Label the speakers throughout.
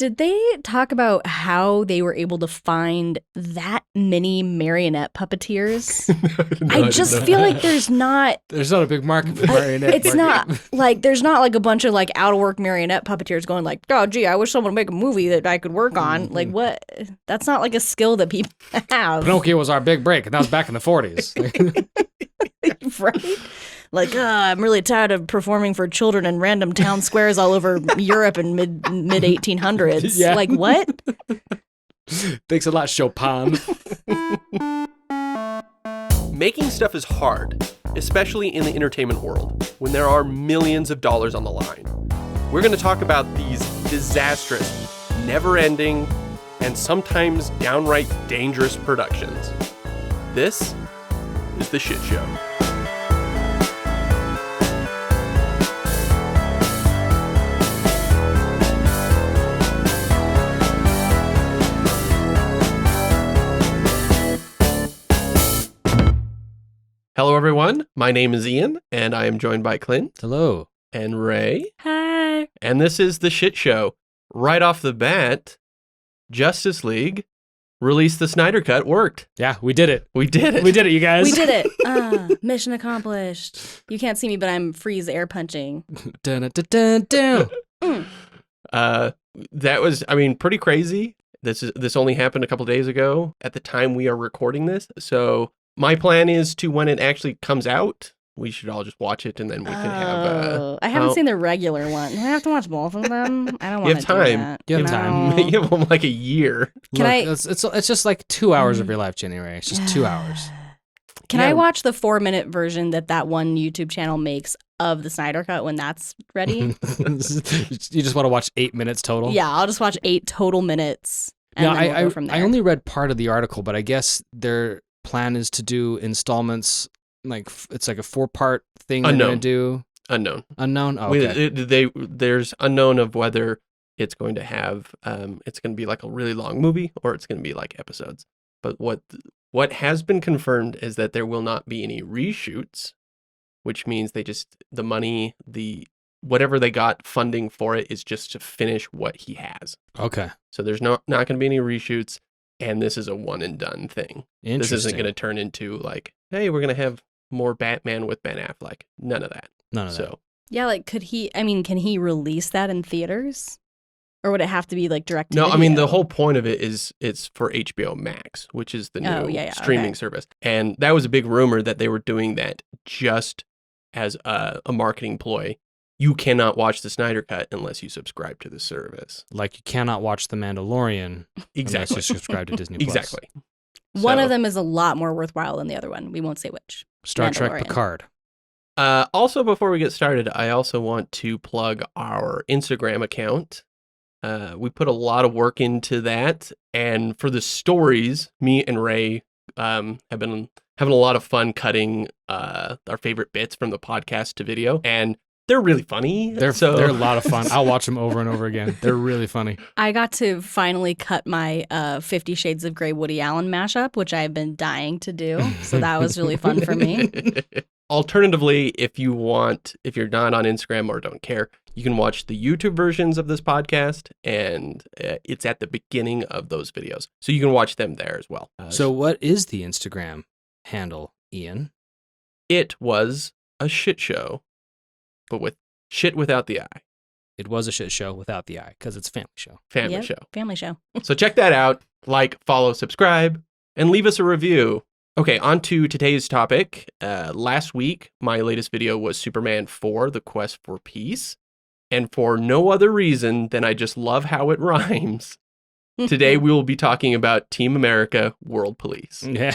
Speaker 1: Did they talk about how they were able to find that many marionette puppeteers?
Speaker 2: No,
Speaker 1: I just feel like there's not
Speaker 3: a big market for marionette.
Speaker 1: it's not like there's not like a bunch of like out of work marionette puppeteers going like, oh gee, I wish someone would make a movie that I could work on. Like what? That's not like a skill that people have.
Speaker 3: Pinocchio was our big break, and that was back in the 40s.
Speaker 1: Right? Like, I'm really tired of performing for children in random town squares all over Europe in mid 1800s.
Speaker 3: Yeah.
Speaker 1: Like what?
Speaker 3: Thanks a lot, Chopin.
Speaker 2: Making stuff is hard, especially in the entertainment world, when there are millions of dollars on the line. We're going to talk about these disastrous, never-ending, and sometimes downright dangerous productions. This is The Shit Show. Hello, everyone. My name is Ian, and I am joined by Clint.
Speaker 3: Hello.
Speaker 2: And Ray.
Speaker 1: Hi.
Speaker 2: And this is The Shit Show. Right off the bat, Justice League released the Snyder Cut. Worked.
Speaker 3: Yeah, we did it.
Speaker 2: We did it.
Speaker 3: We did it, you guys.
Speaker 1: We did it. Mission accomplished. You can't see me, but I'm freeze air punching.
Speaker 3: Dun, dun, dun, dun.
Speaker 2: That was, pretty crazy. This only happened a couple days ago at the time we are recording this. So my plan is to, when it actually comes out, we should all just watch it and then we can have...
Speaker 1: I haven't seen the regular one. Do I have to watch both of them? I don't want to do
Speaker 2: time.
Speaker 1: that.
Speaker 3: You have time.
Speaker 2: You have like a year.
Speaker 3: It's just like 2 hours of your life, January. It's just 2 hours.
Speaker 1: Can I watch the 4-minute version that one YouTube channel makes of the Snyder Cut when that's ready?
Speaker 3: You just want to watch 8 minutes total?
Speaker 1: Yeah, I'll just watch 8 total minutes. And then we'll go from there.
Speaker 3: I only read part of the article, but I guess their plan is to do installments. Like it's like a 4-part thing they're going to do.
Speaker 2: Unknown.
Speaker 3: Oh, okay.
Speaker 2: There's unknown of whether it's going to have it's going to be like a really long movie or it's going to be like episodes. But what has been confirmed is that there will not be any reshoots, which means the money, whatever they got funding for it is just to finish what he has.
Speaker 3: Okay.
Speaker 2: So there's not going to be any reshoots, and this is a one and done thing. This isn't going to turn into like, hey, we're going to have more Batman with Ben Affleck. None of that.
Speaker 3: That.
Speaker 1: Yeah, like can he release that in theaters? Or would it have to be like direct to
Speaker 2: No,
Speaker 1: video?
Speaker 2: the whole point of it is it's for HBO Max, which is the new streaming service. And that was a big rumor that they were doing that just as a marketing ploy. You cannot watch the Snyder Cut unless you subscribe to the service.
Speaker 3: Like you cannot watch The Mandalorian unless you subscribe to Disney+.
Speaker 2: Exactly.
Speaker 1: One of them is a lot more worthwhile than the other one. We won't say which.
Speaker 3: Star Trek Picard.
Speaker 2: Also, before we get started, I also want to plug our Instagram account. We put a lot of work into that. And for the stories, me and Ray have been having a lot of fun cutting our favorite bits from the podcast to video. And they're really funny.
Speaker 3: They're a lot of fun. I'll watch them over and over again. They're really funny.
Speaker 1: I got to finally cut my 50 Shades of Grey Woody Allen mashup, which I've been dying to do. So that was really fun for me.
Speaker 2: Alternatively, if you're not on Instagram or don't care, you can watch the YouTube versions of this podcast, and it's at the beginning of those videos. So you can watch them there as well.
Speaker 3: So what is the Instagram handle, Ian?
Speaker 2: It was a shit show, but with shit without the I.
Speaker 3: It was a shit show without the I, because it's a family show.
Speaker 1: Family show.
Speaker 2: So check that out. Like, follow, subscribe, and leave us a review. Okay, on to today's topic. Last week, my latest video was Superman 4, The Quest for Peace. And for no other reason than I just love how it rhymes, today we will be talking about Team America World Police.
Speaker 3: Yeah.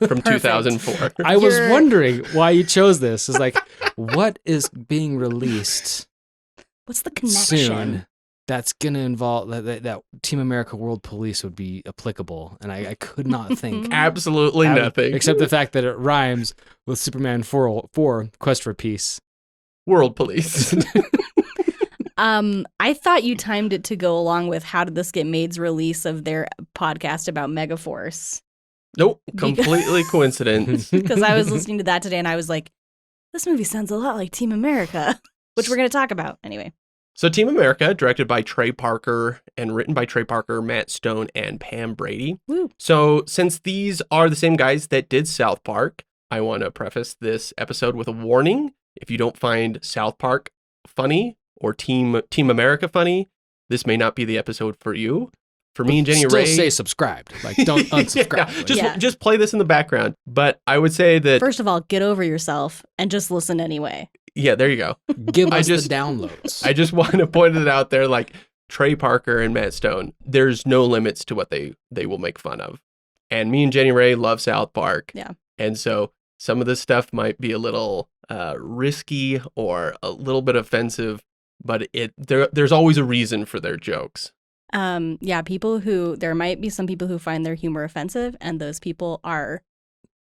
Speaker 2: From 2004.
Speaker 3: I was wondering why you chose this. It's like, what is being released?
Speaker 1: What's the connection?
Speaker 3: Soon that's going to involve that Team America World Police would be applicable. And I could not think.
Speaker 2: Absolutely nothing.
Speaker 3: Except the fact that it rhymes with Superman 4 Quest for Peace.
Speaker 2: World Police.
Speaker 1: I thought you timed it to go along with How Did This Get Made's release of their podcast about Megaforce.
Speaker 2: Nope, completely coincidence.
Speaker 1: Because I was listening to that today and I was like, this movie sounds a lot like Team America, which we're going to talk about anyway.
Speaker 2: So Team America, directed by Trey Parker and written by Trey Parker, Matt Stone, and Pam Brady.
Speaker 1: Woo.
Speaker 2: So since these are the same guys that did South Park, I want to preface this episode with a warning. If you don't find South Park funny or Team America funny, this may not be the episode for you. For me and Jenny Ray,
Speaker 3: still say subscribed. Like, don't unsubscribe.
Speaker 2: Just play this in the background. But I would say that
Speaker 1: First of all, get over yourself and just listen anyway.
Speaker 2: Yeah, there you go.
Speaker 3: Give us the downloads.
Speaker 2: I just want to point it out there, like Trey Parker and Matt Stone. There's no limits to what they will make fun of. And me and Jenny Ray love South Park.
Speaker 1: Yeah.
Speaker 2: And so some of this stuff might be a little risky or a little bit offensive, but there's always a reason for their jokes.
Speaker 1: There might be some people who find their humor offensive, and those people are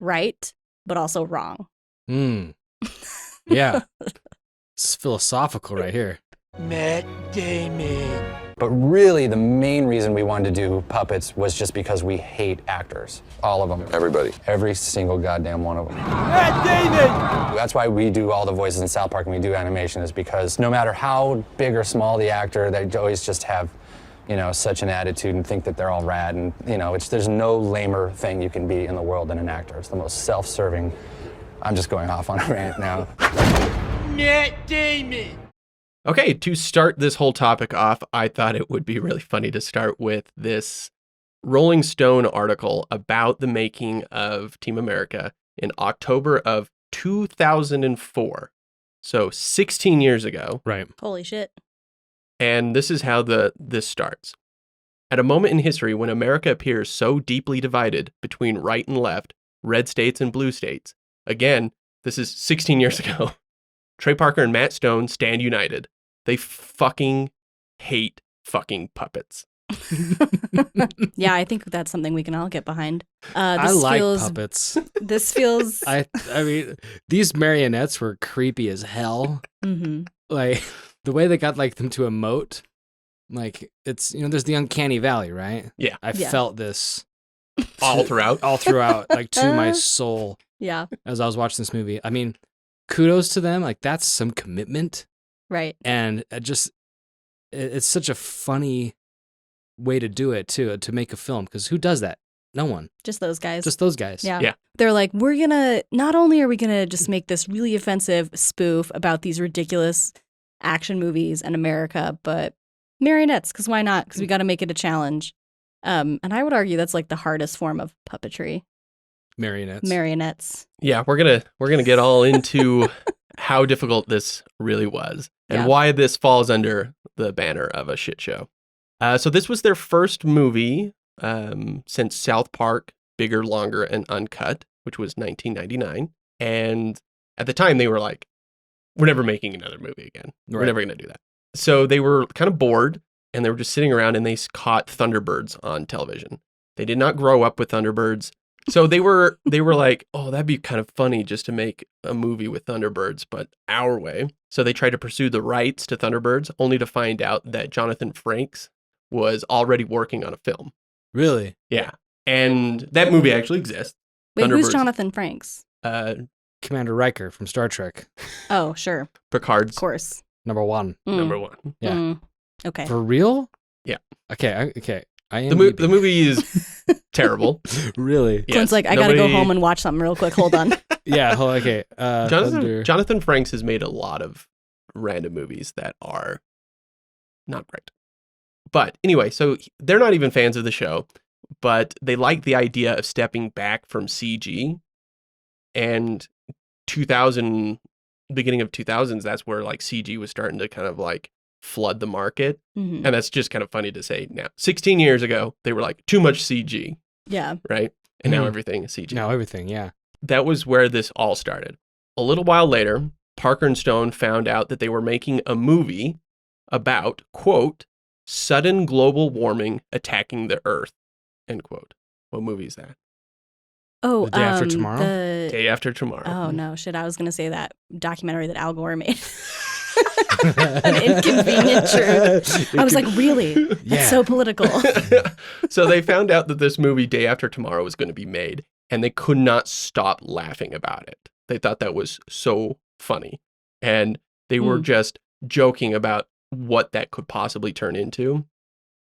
Speaker 1: right, but also wrong.
Speaker 3: Yeah. It's philosophical right here.
Speaker 4: Matt Damon.
Speaker 5: But really, the main reason we wanted to do puppets was just because we hate actors. All of them.
Speaker 6: Everybody.
Speaker 5: Every single goddamn one of them.
Speaker 4: Matt Damon!
Speaker 5: That's why we do all the voices in South Park and we do animation, is because no matter how big or small the actor, they always just have, such an attitude and think that they're all rad. And, there's no lamer thing you can be in the world than an actor. It's the most self-serving. I'm just going off on a rant now.
Speaker 4: Matt Damon!
Speaker 2: Okay, to start this whole topic off, I thought it would be really funny to start with this Rolling Stone article about the making of Team America in October of 2004. So 16 years ago.
Speaker 3: Right.
Speaker 1: Holy shit.
Speaker 2: And this is how this starts. At a moment in history when America appears so deeply divided between right and left, red states and blue states. Again, this is 16 years ago. Trey Parker and Matt Stone stand united. They fucking hate fucking puppets.
Speaker 1: Yeah, I think that's something we can all get behind.
Speaker 3: I like puppets.
Speaker 1: This feels...
Speaker 3: I mean, these marionettes were creepy as hell.
Speaker 1: Mm-hmm.
Speaker 3: Like, the way they got them to emote, like, it's, there's the uncanny valley, right?
Speaker 2: Yeah.
Speaker 3: I felt this.
Speaker 2: All throughout,
Speaker 3: like, to my soul.
Speaker 1: Yeah.
Speaker 3: As I was watching this movie. I mean, kudos to them. Like, that's some commitment.
Speaker 1: Right.
Speaker 3: And it's such a funny way to do it, too, to make a film. Because who does that? No one.
Speaker 1: Just those guys.
Speaker 3: Just those guys.
Speaker 1: Yeah. They're like, not only are we going to just make this really offensive spoof about these ridiculous action movies in America, but marionettes, because why not? Because we got to make it a challenge. And I would argue that's like the hardest form of puppetry. Marionettes.
Speaker 2: Yeah, we're gonna get all into how difficult this really was and why this falls under the banner of a shit show. So this was their first movie since South Park, Bigger, Longer, and Uncut, which was 1999. And at the time, they were like, we're never making another movie again. We're never going to do that. So they were kind of bored, and they were just sitting around, and they caught Thunderbirds on television. They did not grow up with Thunderbirds. So they were like, oh, that'd be kind of funny just to make a movie with Thunderbirds, but our way. So they tried to pursue the rights to Thunderbirds, only to find out that Jonathan Frakes was already working on a film.
Speaker 3: Really?
Speaker 2: Yeah. And that movie actually exists.
Speaker 1: Wait, who's Jonathan Frakes?
Speaker 3: Commander Riker from Star Trek.
Speaker 1: Oh, sure.
Speaker 2: Picard's.
Speaker 1: Of course.
Speaker 3: Number one.
Speaker 2: Number one.
Speaker 3: Yeah.
Speaker 1: Okay.
Speaker 3: For real?
Speaker 2: Yeah.
Speaker 3: Okay. I am
Speaker 2: the movie is terrible.
Speaker 3: Really?
Speaker 2: Yes.
Speaker 1: Clint's like, I gotta go home and watch something real quick. Hold on.
Speaker 3: Yeah. Okay.
Speaker 2: Jonathan Frakes has made a lot of random movies that are not great. But anyway, so they're not even fans of the show, but they like the idea of stepping back from CG. And beginning of 2000s, that's where like CG was starting to kind of like flood the market.
Speaker 1: Mm-hmm.
Speaker 2: And that's just kind of funny to say now. 16 years ago, they were like, too much CG.
Speaker 1: Yeah.
Speaker 2: Right? And now everything is CG.
Speaker 3: Now everything, yeah.
Speaker 2: That was where this all started. A little while later, Parker and Stone found out that they were making a movie about, quote, sudden global warming attacking the Earth, end quote. What movie is that?
Speaker 1: Oh,
Speaker 3: The Day After Tomorrow?
Speaker 2: Day After Tomorrow.
Speaker 1: Oh, no, shit. I was going to say that documentary that Al Gore made. An inconvenient truth. I was like, really?
Speaker 3: Yeah.
Speaker 1: That's so political.
Speaker 2: So they found out that this movie, Day After Tomorrow, was going to be made, and they could not stop laughing about it. They thought that was so funny. And they were just joking about what that could possibly turn into,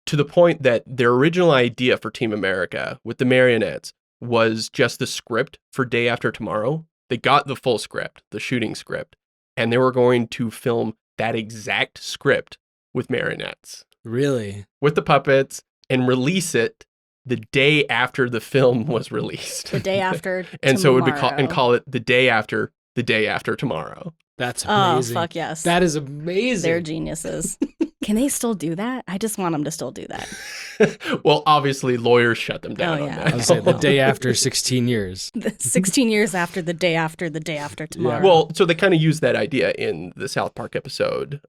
Speaker 2: to the point that their original idea for Team America with the marionettes was just the script for Day After Tomorrow. They got the full script, the shooting script, and they were going to film that exact script with marionettes.
Speaker 3: Really?
Speaker 2: With the puppets, and release it the day after the film was released.
Speaker 1: The day after
Speaker 2: And so it would be
Speaker 1: tomorrow.
Speaker 2: call it the day after tomorrow.
Speaker 3: That's
Speaker 1: Oh,
Speaker 3: amazing.
Speaker 1: fuck yes.
Speaker 3: That is amazing.
Speaker 1: They're geniuses. Can they still do that? I just want them to still do that.
Speaker 2: Well, obviously lawyers shut them down on
Speaker 1: yeah.
Speaker 2: that.
Speaker 3: I was saying the day after 16 years.
Speaker 1: 16 years after the day after tomorrow.
Speaker 2: Well, so they kind of used that idea in the South Park episode,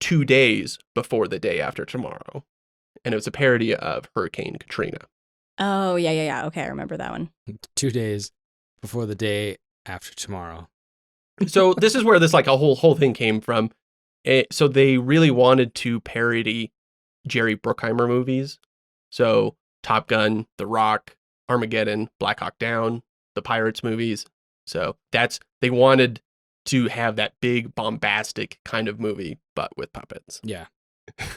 Speaker 2: 2 days before the day after tomorrow. And it was a parody of Hurricane Katrina.
Speaker 1: Oh, yeah. Okay, I remember that one.
Speaker 3: 2 days before the day after tomorrow.
Speaker 2: So this is where this like a whole thing came from. So they really wanted to parody Jerry Bruckheimer movies. So Top Gun, The Rock, Armageddon, Black Hawk Down, the Pirates movies. So they wanted to have that big bombastic kind of movie, but with puppets.
Speaker 3: Yeah.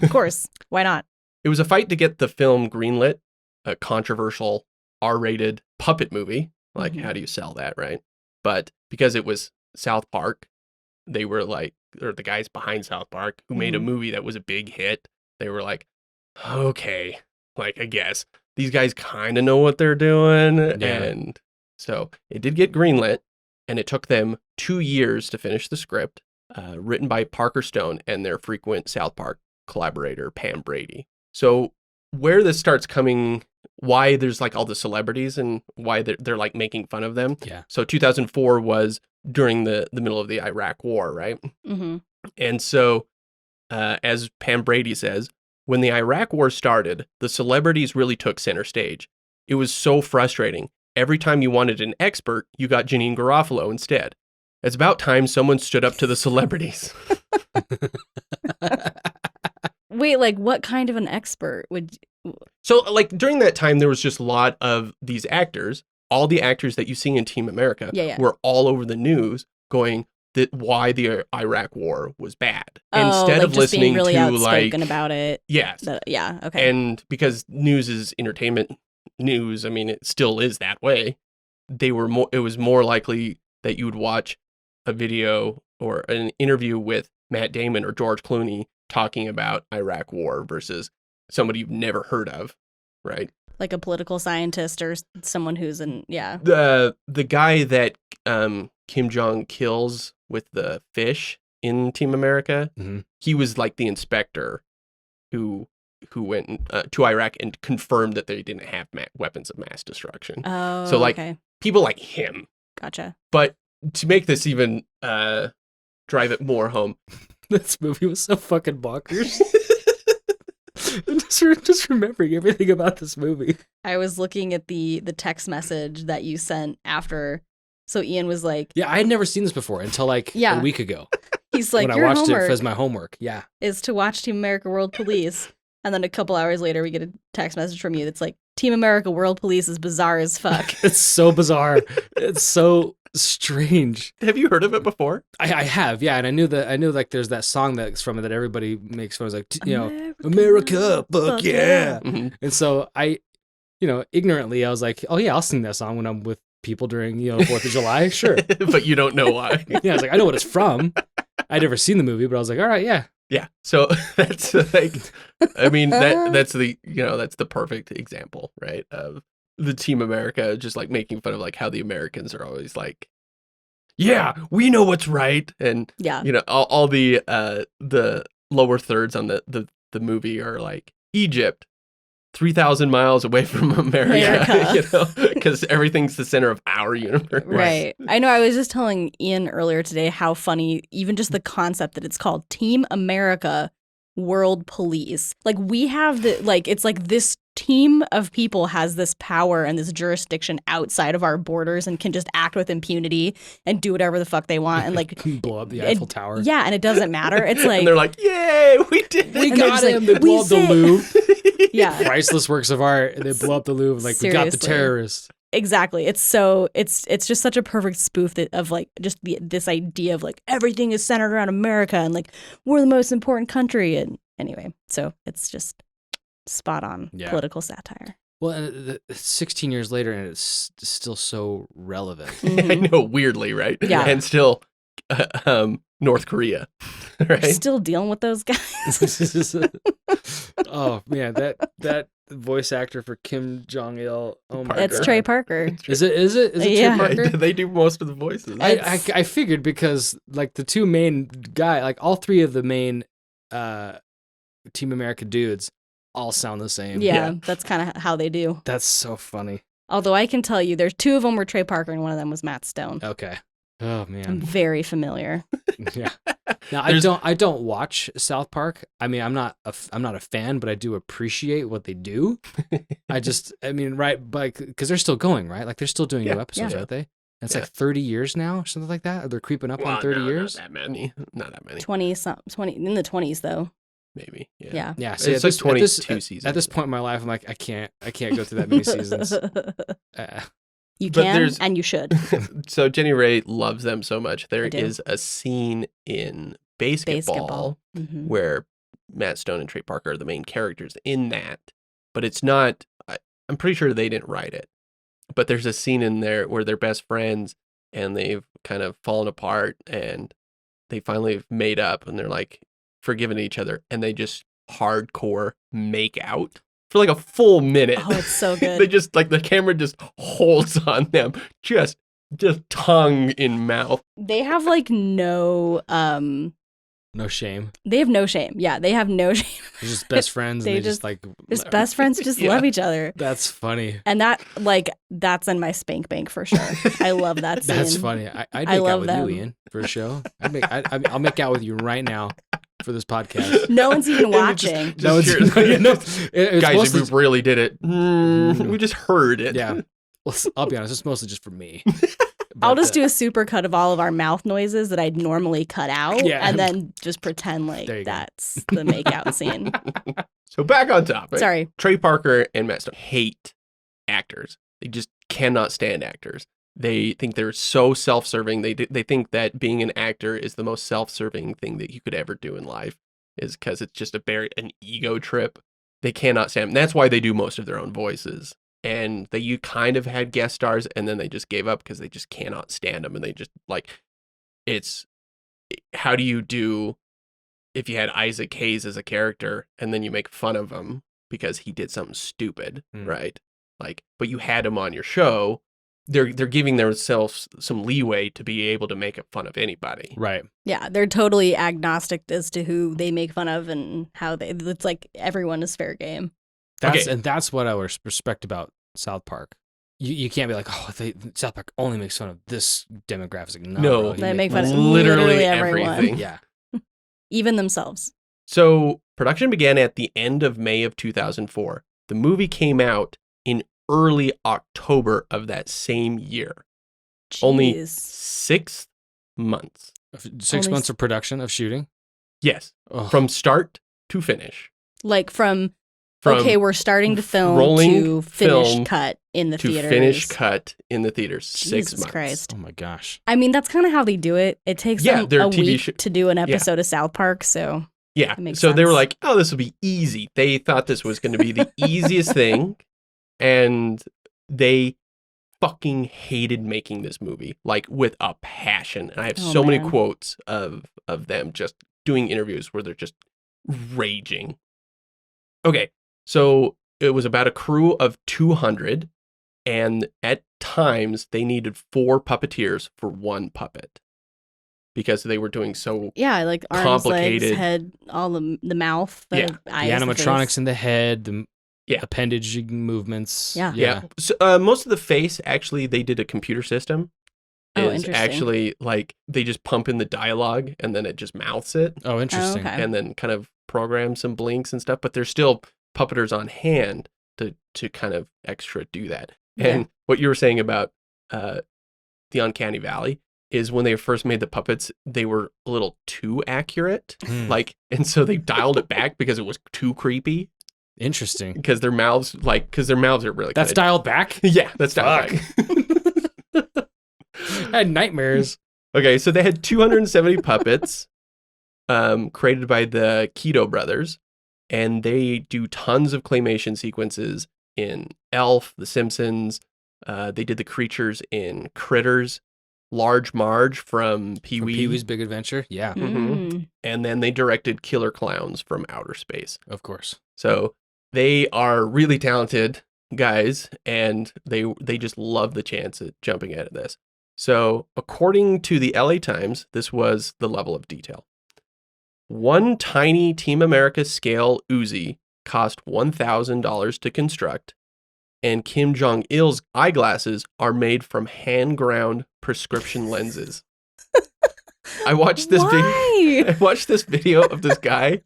Speaker 1: Of course. Why not?
Speaker 2: It was a fight to get the film greenlit, a controversial R-rated puppet movie. Like, how do you sell that, right? But because it was South Park, they were like, or the guys behind South Park who made a movie that was a big hit, they were like, okay, like, I guess these guys kind of know what they're doing.
Speaker 3: Yeah.
Speaker 2: And so it did get greenlit, and it took them 2 years to finish the script, written by Parker Stone and their frequent South Park collaborator, Pam Brady. So where this starts coming, why there's like all the celebrities and why they're like making fun of them.
Speaker 3: Yeah.
Speaker 2: So 2004 was during the middle of the Iraq War, right?
Speaker 1: Mm-hmm.
Speaker 2: And so, as Pam Brady says, when the Iraq War started, the celebrities really took center stage. It was so frustrating. Every time you wanted an expert, you got Janine Garofalo instead. It's about time someone stood up to the celebrities.
Speaker 1: Wait, like what kind of an expert would...
Speaker 2: So, like, during that time, there was just a lot of these actors. All the actors that you see in Team America were all over the news going that why the Iraq War was bad. Instead
Speaker 1: like
Speaker 2: of
Speaker 1: just
Speaker 2: listening
Speaker 1: being really
Speaker 2: to
Speaker 1: outspoken
Speaker 2: like
Speaker 1: about it.
Speaker 2: Yes.
Speaker 1: Yeah, okay.
Speaker 2: And because news is entertainment news, I mean, it still is that way. It was more likely that you would watch a video or an interview with Matt Damon or George Clooney talking about Iraq War versus somebody you've never heard of, right?
Speaker 1: Like a political scientist or someone who's in,
Speaker 2: The guy that Kim Jong kills with the fish in Team America, he was like the inspector who went to Iraq and confirmed that they didn't have weapons of mass destruction.
Speaker 1: Oh,
Speaker 2: so like
Speaker 1: okay.
Speaker 2: people like him.
Speaker 1: Gotcha.
Speaker 2: But to make this even drive it more home,
Speaker 3: this movie was so fucking bonkers. just remembering everything about this movie.
Speaker 1: I was looking at the text message that you sent after. So Ian was like,
Speaker 3: yeah, I had never seen this before until like a week ago.
Speaker 1: He's like,
Speaker 3: when
Speaker 1: your
Speaker 3: I watched
Speaker 1: homework
Speaker 3: it as my homework. Yeah.
Speaker 1: is to watch Team America World Police. And then a couple hours later, we get a text message from you that's like, Team America World Police is bizarre as fuck.
Speaker 3: It's so bizarre. It's so strange.
Speaker 2: Have you heard of it before?
Speaker 3: I have, yeah, and I knew like there's that song that's from it that everybody makes fun of, like, America, fuck yeah. And so I, ignorantly, I was like, oh yeah, I'll sing that song when I'm with people during 4th of July, sure.
Speaker 2: But you don't know why.
Speaker 3: Yeah, I was like, I know what it's from. I'd never seen the movie, but I was like, all right, yeah.
Speaker 2: Yeah. So that's like, I mean, that's the perfect example, right? Of the Team America just like making fun of like how the Americans are always like, yeah, we know what's right. And, all the lower thirds on the movie are like Egypt, 3,000 miles away from America. Because everything's the center of our universe.
Speaker 1: Right. I know. I was just telling Ian earlier today how funny, even just the concept that it's called Team America World Police. Like we have it's like this team of people has this power and this jurisdiction outside of our borders and can just act with impunity and do whatever the fuck they want and like
Speaker 3: blow up the Eiffel Tower.
Speaker 1: Yeah, and it doesn't matter. It's like
Speaker 2: and they're like, yay, we did it.
Speaker 3: We got him. They blow up the Louvre.
Speaker 1: Yeah.
Speaker 3: Priceless works of art. And they blow up the Louvre. Like, seriously. We got the terrorists.
Speaker 1: Exactly. It's just such a perfect spoof of like just this idea of like everything is centered around America and like we're the most important country. And anyway, so it's just spot on political satire.
Speaker 3: Well, and it's 16 years later, and it's still so relevant.
Speaker 2: I know, weirdly, right?
Speaker 1: Yeah.
Speaker 2: And still, North Korea, right?
Speaker 1: We're still dealing with those guys.
Speaker 3: Oh man, that voice actor for Kim Jong Il. Oh my
Speaker 1: It's
Speaker 3: God.
Speaker 1: Trey Parker.
Speaker 3: Is it
Speaker 1: Yeah.
Speaker 3: Trey Parker?
Speaker 2: They do most of the voices.
Speaker 3: I figured because like the two main like all three of the main Team America dudes all sound the same.
Speaker 1: Yeah, that's kind of how they do.
Speaker 3: That's so funny.
Speaker 1: Although I can tell you, there's two of them were Trey Parker and one of them was Matt Stone.
Speaker 3: Okay. Oh
Speaker 1: I'm
Speaker 3: man.
Speaker 1: very familiar.
Speaker 3: Yeah. Now I don't watch South Park. I mean, I'm not a fan, but I do appreciate what they do. Right, but because they're still going, right? Like they're still doing new episodes, aren't they? And it's like 30 years now, or something like that. Or they're creeping up on 30 years.
Speaker 2: Not that many. Not that many.
Speaker 1: 20 in the 20s though.
Speaker 2: Maybe.
Speaker 1: Yeah.
Speaker 3: Yeah.
Speaker 2: So
Speaker 3: So
Speaker 2: it's like 22 seasons.
Speaker 3: At this point in my life, I'm like, I can't go through that many seasons.
Speaker 1: You
Speaker 2: But
Speaker 1: can
Speaker 2: there's-
Speaker 1: and you should.
Speaker 2: So Jenny Ray loves them so much. There
Speaker 1: I do.
Speaker 2: is a scene in Basketball
Speaker 1: Mhm.
Speaker 2: where Matt Stone and Trey Parker are the main characters in that, but it's not. I'm pretty sure they didn't write it, but there's a scene in there where they're best friends and they've kind of fallen apart and they finally have made up and they're like forgiving each other and they just hardcore make out for like a full minute.
Speaker 1: Oh, it's so good.
Speaker 2: They just like the camera just holds on them, just tongue in mouth.
Speaker 1: They have like no
Speaker 3: No shame.
Speaker 1: they have no shame. Yeah, they have no shame.
Speaker 3: They're just best friends.
Speaker 1: They
Speaker 3: And they
Speaker 1: just-
Speaker 3: just like
Speaker 1: Just best friends who just
Speaker 2: Yeah.
Speaker 1: love each other.
Speaker 3: That's funny.
Speaker 1: And that's in my spank bank for sure. I love that scene.
Speaker 3: That's funny. I'd
Speaker 1: I
Speaker 3: make out
Speaker 1: love
Speaker 3: with
Speaker 1: them.
Speaker 3: you, Ian, for a show. I'll make out with you right now for this podcast.
Speaker 1: No one's even
Speaker 2: And it just-
Speaker 1: watching.
Speaker 2: just hear-
Speaker 3: It's
Speaker 2: Guys,
Speaker 3: mostly,
Speaker 2: if we really did it, we just heard it.
Speaker 3: yeah. Well, I'll be honest. It's mostly just for me.
Speaker 1: I'll just do a super cut of all of our mouth noises that I'd normally cut out
Speaker 3: Yeah.
Speaker 1: and then just pretend like
Speaker 3: There you go.
Speaker 1: that's the makeout scene.
Speaker 2: So back on topic.
Speaker 1: Sorry.
Speaker 2: Trey Parker and Matt Stone hate actors. They just cannot stand actors. They think they're so self-serving. They think that being an actor is the most self-serving thing that you could ever do in life, is because it's just an ego trip. They cannot stand them. That's why they do most of their own voices. And you kind of had guest stars, and then they just gave up because they just cannot stand them. And they just it's how do you do if you had Isaac Hayes as a character and then you make fun of him because he did something stupid, right? But you had him on your show. They're giving themselves some leeway to be able to make fun of anybody.
Speaker 3: Right.
Speaker 1: Yeah, they're totally agnostic as to who they make fun of and how it's like everyone is fair game.
Speaker 3: And that's what I respect about South Park. You can't be like, South Park only makes fun of this demographic. It's like,
Speaker 2: No.
Speaker 3: bro, you
Speaker 1: They make fun of
Speaker 2: literally
Speaker 1: literally everyone.
Speaker 2: everything.
Speaker 3: Yeah.
Speaker 1: Even themselves.
Speaker 2: So production began at the end of May of 2004. The movie came out in early October of that same year. Only
Speaker 1: Jeez.
Speaker 2: 6 months.
Speaker 3: 6
Speaker 1: Only
Speaker 3: months of production of shooting.
Speaker 2: Yes,
Speaker 3: Oh.
Speaker 2: from start to finish.
Speaker 1: Like from
Speaker 2: From
Speaker 1: okay, we're starting to film
Speaker 2: rolling
Speaker 1: to finish
Speaker 2: film
Speaker 1: cut in the
Speaker 2: to
Speaker 1: theaters.
Speaker 2: finish cut in the theaters. 6
Speaker 1: Jesus
Speaker 2: months.
Speaker 1: Christ.
Speaker 3: Oh my gosh.
Speaker 1: I mean, that's kind of how they do it. It takes
Speaker 2: Yeah,
Speaker 1: them
Speaker 2: their
Speaker 1: a
Speaker 2: TV
Speaker 1: week
Speaker 2: show-
Speaker 1: to do an episode of South Park, so
Speaker 2: Yeah.
Speaker 1: That makes
Speaker 2: So they were
Speaker 1: sense.
Speaker 2: like, oh, this will be easy. They thought this was going to be the easiest thing. And they fucking hated making this movie, like with a passion. And I have
Speaker 1: Oh,
Speaker 2: so many
Speaker 1: man.
Speaker 2: quotes of them just doing interviews where they're just raging. Okay. So it was about a crew of 200. And at times they needed 4 puppeteers for 1 puppet because they were doing so
Speaker 1: yeah, like arms,
Speaker 2: Complicated.
Speaker 1: legs, head, all the mouth, the
Speaker 2: Yeah.
Speaker 1: eyes,
Speaker 3: The
Speaker 1: the
Speaker 3: animatronics
Speaker 1: face.
Speaker 3: in the head, the
Speaker 2: Yeah.
Speaker 3: appendage movements.
Speaker 1: Yeah.
Speaker 2: Yeah. So, most of the face, actually, they did a computer system.
Speaker 1: Oh,
Speaker 2: Is
Speaker 1: interesting.
Speaker 2: actually like they just pump in the dialogue and then it just mouths it
Speaker 3: Oh, interesting.
Speaker 1: okay.
Speaker 2: and then kind of program some blinks and stuff. But there's still puppeteers on hand to kind of extra do that. And what you were saying about the Uncanny Valley is when they first made the puppets, they were a little too accurate.
Speaker 3: Hmm.
Speaker 2: And so they dialed it back because it was too creepy.
Speaker 3: Interesting.
Speaker 2: because their mouths are really
Speaker 3: That's
Speaker 2: kinda-
Speaker 3: dialed back?
Speaker 2: yeah, that's dialed back.
Speaker 3: I had nightmares.
Speaker 2: Okay, so they had 270 puppets created by the Keto brothers, and they do tons of claymation sequences in Elf, The Simpsons. They did the creatures in Critters, Large Marge from
Speaker 3: From
Speaker 2: Pee-wee,
Speaker 3: Pee-wee's Big Adventure? Yeah,
Speaker 1: Mm.
Speaker 2: and then they directed Killer Clowns from Outer Space.
Speaker 3: of course.
Speaker 2: So they are really talented guys, and they just love the chance at jumping at this. So according to the LA Times, this was the level of detail. One tiny Team America scale Uzi cost $1,000 to construct, and Kim Jong-il's eyeglasses are made from hand-ground prescription lenses. I watched this video.
Speaker 1: Why?
Speaker 2: I watched this video of this guy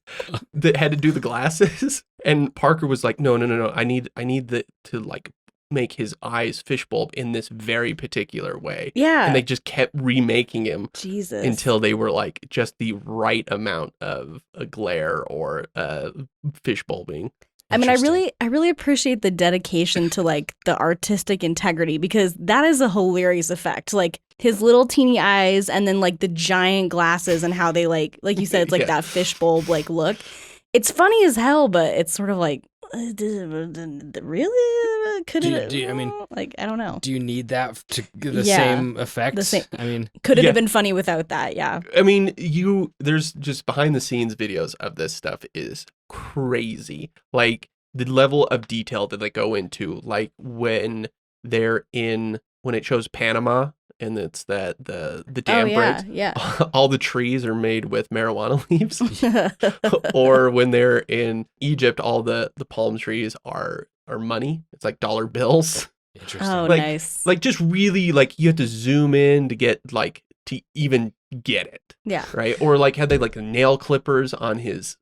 Speaker 2: that had to do the glasses, and Parker was like, "No. I need to like make his eyes fishbowl in this very particular way."
Speaker 1: Yeah.
Speaker 2: And they just kept remaking him
Speaker 1: Jesus.
Speaker 2: until they were like just the right amount of a glare or fishbulbing.
Speaker 1: I mean, I
Speaker 3: Interesting.
Speaker 1: really appreciate the dedication to like the artistic integrity, because that is a hilarious effect. Like his little teeny eyes and then like the giant glasses and how they like you said, it's like
Speaker 2: Yeah.
Speaker 1: that fishbowl like look. It's funny as hell, but it's sort of like, really? Could it?
Speaker 3: Do you- I mean,
Speaker 1: like, I don't know.
Speaker 3: Do you need that to get the
Speaker 1: Yeah,
Speaker 3: same effect?
Speaker 1: the same-
Speaker 3: I mean,
Speaker 1: Could it
Speaker 2: Yeah.
Speaker 1: have been funny without that? Yeah.
Speaker 2: I mean, there's just behind the scenes videos of this stuff is crazy. Like the level of detail that they go into, like when it shows Panama and it's that the dam breaks.
Speaker 1: Yeah.
Speaker 2: All the trees are made with marijuana leaves. Or when they're in Egypt, all the palm trees are money. It's like dollar bills.
Speaker 3: interesting.
Speaker 1: Oh,
Speaker 2: Like-
Speaker 1: nice.
Speaker 2: Like just really like you have to zoom in to get like to even get it,
Speaker 1: Yeah.
Speaker 2: right? Or like had they like nail clippers on his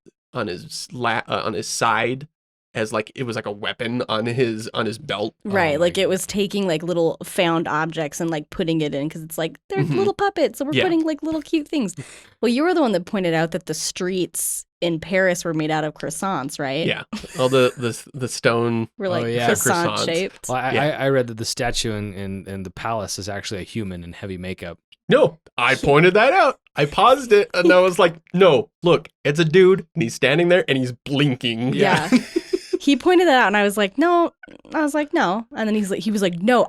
Speaker 2: side as like it was like a weapon on his belt.
Speaker 1: Right,
Speaker 3: Oh my
Speaker 1: like it was taking like little found objects and like putting it in, because it's like they're
Speaker 2: Mhm.
Speaker 1: little puppets, so we're
Speaker 2: Yeah.
Speaker 1: putting like little cute things. Well, you were the one that pointed out that the streets in Paris were made out of croissants, right?
Speaker 2: Yeah, all the stone.
Speaker 1: Were like
Speaker 3: Oh, yeah.
Speaker 1: croissant
Speaker 2: Croissants.
Speaker 1: shaped.
Speaker 3: Well,
Speaker 2: Yeah.
Speaker 3: I read that the statue in the palace is actually a human in heavy makeup.
Speaker 2: No, I pointed that out. I paused it and I was like, no, look, it's a dude and he's standing there and he's blinking.
Speaker 1: Yeah. He pointed that out, and I was like, no. I was like, no. And then he was like, no,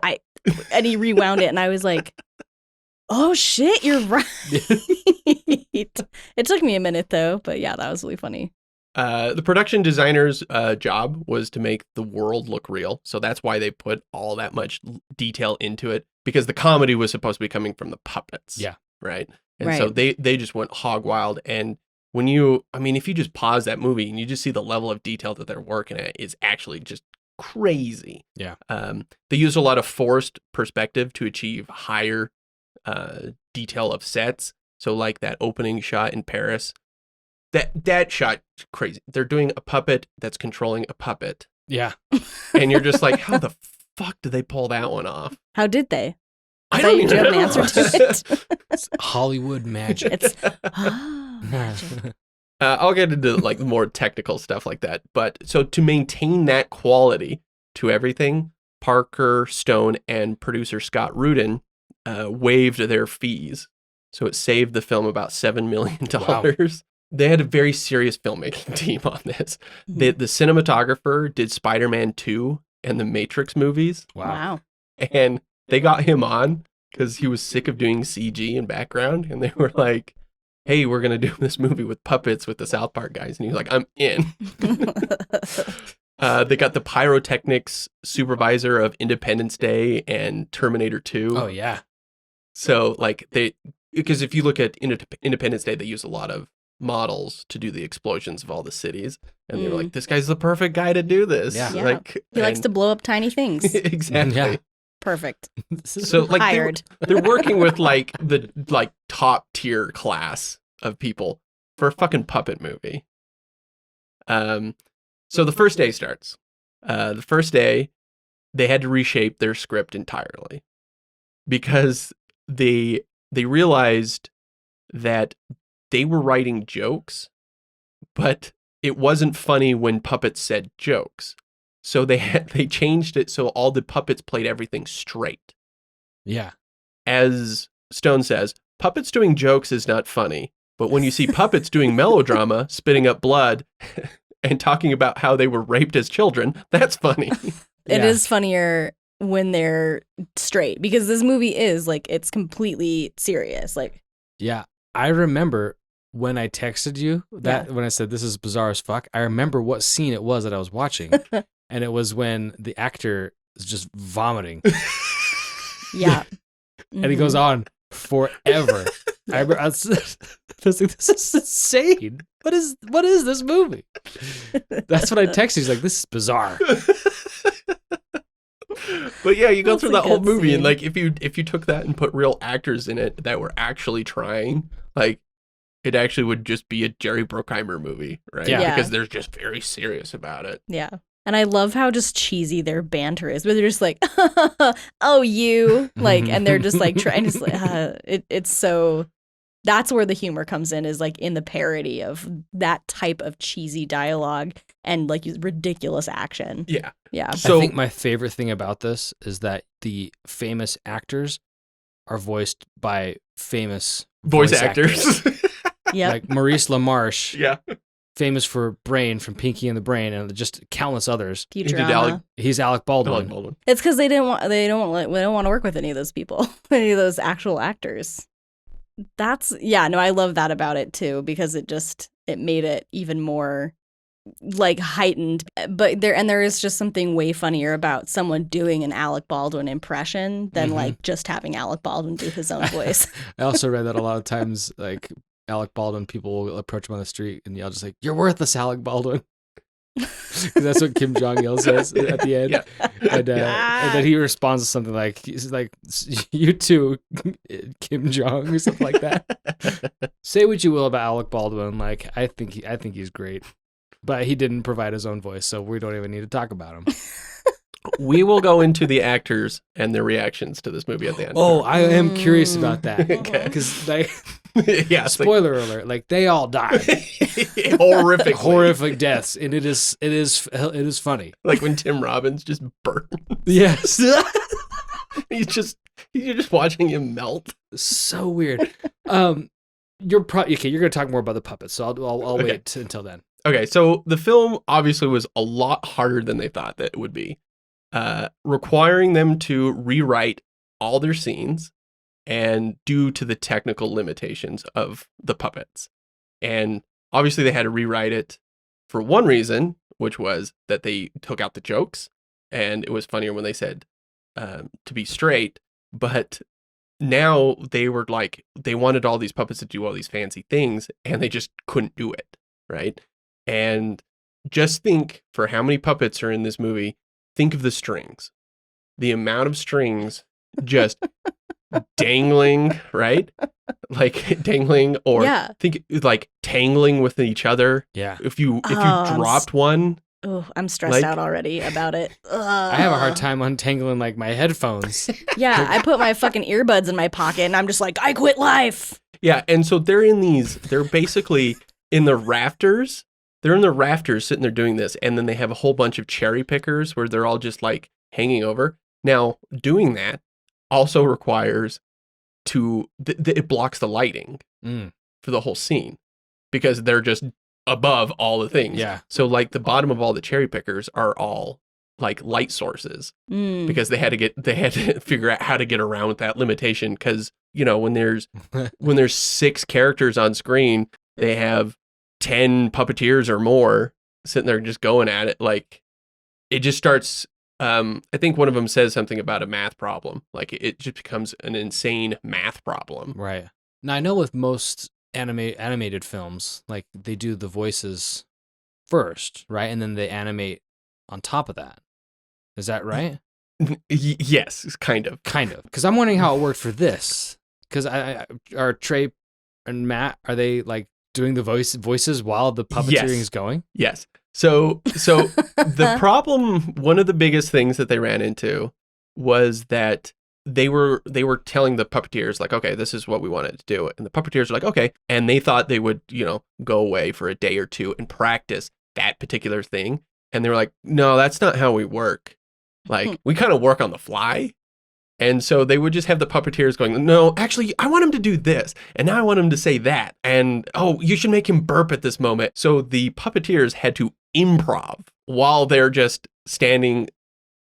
Speaker 1: and he rewound it, and I was like, oh shit, you're right. It took me a minute though, but yeah, that was really funny.
Speaker 2: The production designer's job was to make the world look real. So that's why they put all that much detail into it, because the comedy was supposed to be coming from the puppets.
Speaker 3: Yeah.
Speaker 2: Right. And so
Speaker 1: Right.
Speaker 2: they just went hog wild. And if you just pause that movie and you just see the level of detail that they're working at, is actually just crazy.
Speaker 3: Yeah.
Speaker 2: They used a lot of forced perspective to achieve higher detail of sets. So like that opening shot in Paris, that shot is crazy. They're doing a puppet that's controlling a puppet,
Speaker 3: Yeah.
Speaker 2: and you're just like, how the fuck did they pull that one off?
Speaker 1: How did they?
Speaker 2: I
Speaker 1: thought
Speaker 2: don't
Speaker 1: you
Speaker 2: even
Speaker 1: had an
Speaker 2: know.
Speaker 1: answer to it.
Speaker 3: It's Hollywood magic.
Speaker 1: It's magic.
Speaker 2: I'll get into like more technical stuff like that. But so to maintain that quality to everything, Parker Stone and producer Scott Rudin waived their fees. So it saved the film about $7 million.
Speaker 3: Wow.
Speaker 2: They had a very serious filmmaking team on this. The cinematographer did Spider-Man 2 and the Matrix movies.
Speaker 3: Wow.
Speaker 1: Wow.
Speaker 2: And they got him on because he was sick of doing CG and background. And they were like, hey, we're going to do this movie with puppets with the South Park guys. And he was like, I'm in. They got the pyrotechnics supervisor of Independence Day and Terminator 2.
Speaker 3: Oh yeah.
Speaker 2: So like because if you look at Independence Day, they use a lot of models to do the explosions of all the cities. And they were like, this guy's the perfect guy to do this.
Speaker 3: Yeah.
Speaker 1: Yeah.
Speaker 2: Like,
Speaker 1: He likes to blow up tiny things.
Speaker 2: exactly.
Speaker 3: Yeah.
Speaker 1: Perfect.
Speaker 2: So like
Speaker 1: Hired.
Speaker 2: they're working with like the top tier class of people for a fucking puppet movie. So the first day starts. The first day they had to reshape their script entirely because they realized that they were writing jokes, but it wasn't funny when puppets said jokes. So they changed it so all the puppets played everything straight.
Speaker 3: Yeah.
Speaker 2: As Stone says, puppets doing jokes is not funny. But when you see puppets doing melodrama, spitting up blood, and talking about how they were raped as children, that's funny.
Speaker 1: It is funnier when they're straight, because this movie is like, it's completely serious. Like,
Speaker 3: yeah, I remember when I texted you that when I said this is bizarre as fuck, I remember what scene it was that I was watching. And it was when the actor is just vomiting.
Speaker 1: yeah.
Speaker 3: And he goes on forever. I was like, this is insane. What is this movie? That's what I texted. He's like, this is bizarre.
Speaker 2: But yeah, you go through
Speaker 1: a
Speaker 2: that whole
Speaker 1: good
Speaker 2: movie,
Speaker 1: scene.
Speaker 2: and like if you took that and put real actors in it that were actually trying, like it actually would just be a Jerry Bruckheimer movie, right?
Speaker 3: Yeah.
Speaker 2: Because they're just very serious about it.
Speaker 1: Yeah. And I love how just cheesy their banter is, but they're just like, oh, you, like, and they're just like trying to, like, it's so, that's where the humor comes in, is like in the parody of that type of cheesy dialogue and like ridiculous action.
Speaker 2: Yeah.
Speaker 1: Yeah.
Speaker 2: So
Speaker 3: I think my favorite thing about this is that the famous actors are voiced by famous
Speaker 2: voice actors.
Speaker 1: Yeah.
Speaker 3: Like Maurice LaMarche,
Speaker 2: Yeah.
Speaker 3: famous for Brain from Pinky and the Brain, and just countless others.
Speaker 2: He did
Speaker 1: Futurama.
Speaker 3: He's Alec Baldwin.
Speaker 2: Alec Baldwin.
Speaker 1: It's because they don't want to work with any of those people, any of those actual actors. I love that about it too, because it made it even more like heightened. But there is just something way funnier about someone doing an Alec Baldwin impression than like just having Alec Baldwin do his own voice.
Speaker 3: I also read that a lot of times, like Alec Baldwin, people will approach him on the street and yell just like, "You're worthless, Alec Baldwin." Because that's what Kim Jong-il says at the end.
Speaker 2: Yeah.
Speaker 3: And then he responds to something like, he's like, "You too, Kim Jong," or something like that. Say what you will about Alec Baldwin, like I think he's great, but he didn't provide his own voice, so we don't even need to talk about him.
Speaker 2: We will go into the actors and their reactions to this movie at the end.
Speaker 3: Oh, I am curious about that.
Speaker 2: Okay.
Speaker 3: Because like,
Speaker 2: yeah,
Speaker 3: spoiler alert, like they all die. Horrific deaths, and it is funny.
Speaker 2: Like when Tim Robbins just burns.
Speaker 3: Yes.
Speaker 2: You're just watching him melt.
Speaker 3: So weird. You're going to talk more about the puppets, so I'll wait until then.
Speaker 2: Okay, so the film obviously was a lot harder than they thought that it would be, requiring them to rewrite all their scenes, and due to the technical limitations of the puppets. And obviously they had to rewrite it for one reason, which was that they took out the jokes, and it was funnier when they said to be straight. But now they were like, they wanted all these puppets to do all these fancy things, and they just couldn't do it, right? And just think, for how many puppets are in this movie, think of the strings. The amount of strings just dangling, right? Like dangling, or think like tangling with each other.
Speaker 3: Yeah.
Speaker 2: If you dropped one.
Speaker 1: Oh, I'm stressed out already about it.
Speaker 3: I have a hard time untangling like my headphones.
Speaker 1: Yeah, I put my fucking earbuds in my pocket and I'm just like, I quit life.
Speaker 2: Yeah, and so they're basically in the rafters. They're in the rafters sitting there doing this, and then they have a whole bunch of cherry pickers where they're all just like hanging over. Now, doing that also requires it blocks the lighting for the whole scene, because they're just above all the things.
Speaker 3: Yeah. So
Speaker 2: like the bottom of all the cherry pickers are all like light sources, because they had to figure out how to get around with that limitation. Because when there's 6 characters on screen, they have 10 puppeteers or more sitting there just going at it. Like it just starts. I think one of them says something about a math problem. Like it just becomes an insane math problem.
Speaker 3: Right. Now I know with most animated films, like they do the voices first, right? And then they animate on top of that. Is that right?
Speaker 2: Yes, kind of.
Speaker 3: Because I'm wondering how it worked for this. Because are Trey and Matt, are they like doing the voices while the puppeteering is going?
Speaker 2: Yes. So the problem, one of the biggest things that they ran into was that they were telling the puppeteers like, okay, this is what we wanted to do. And the puppeteers were like, okay. And they thought they would, go away for a day or two and practice that particular thing. And they were like, no, that's not how we work. Like, we kind of work on the fly. And so they would just have the puppeteers going, no, actually, I want him to do this. And now I want him to say that. And, oh, you should make him burp at this moment. So the puppeteers had to improv while they're just standing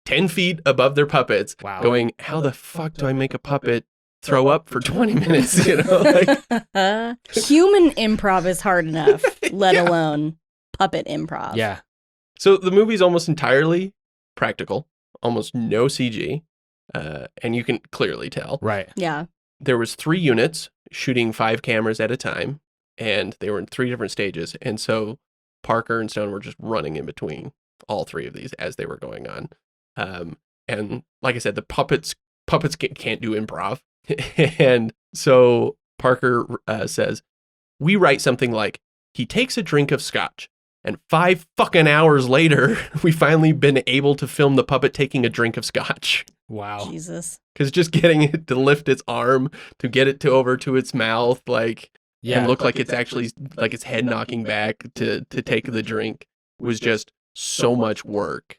Speaker 2: 10 feet above their puppets, going, how the fuck do I make a puppet throw up for 20 minutes?
Speaker 1: Human improv is hard enough, let alone puppet improv.
Speaker 3: Yeah.
Speaker 2: So the movie's almost entirely practical, almost no CG, and you can clearly tell.
Speaker 3: Right.
Speaker 1: Yeah.
Speaker 2: There was 3 units shooting 5 cameras at a time, and they were in 3 different stages. And so Parker and Stone were just running in between all 3 of these as they were going on. And like I said, the puppets can't do improv. And so Parker says, we write something like, he takes a drink of scotch. And 5 fucking hours later, we finally been able to film the puppet taking a drink of scotch.
Speaker 3: Wow.
Speaker 1: Jesus.
Speaker 2: Because just getting it to lift its arm, to get it over to its mouth, and look like it's actually like its head knocking back to take the drink was just so much work.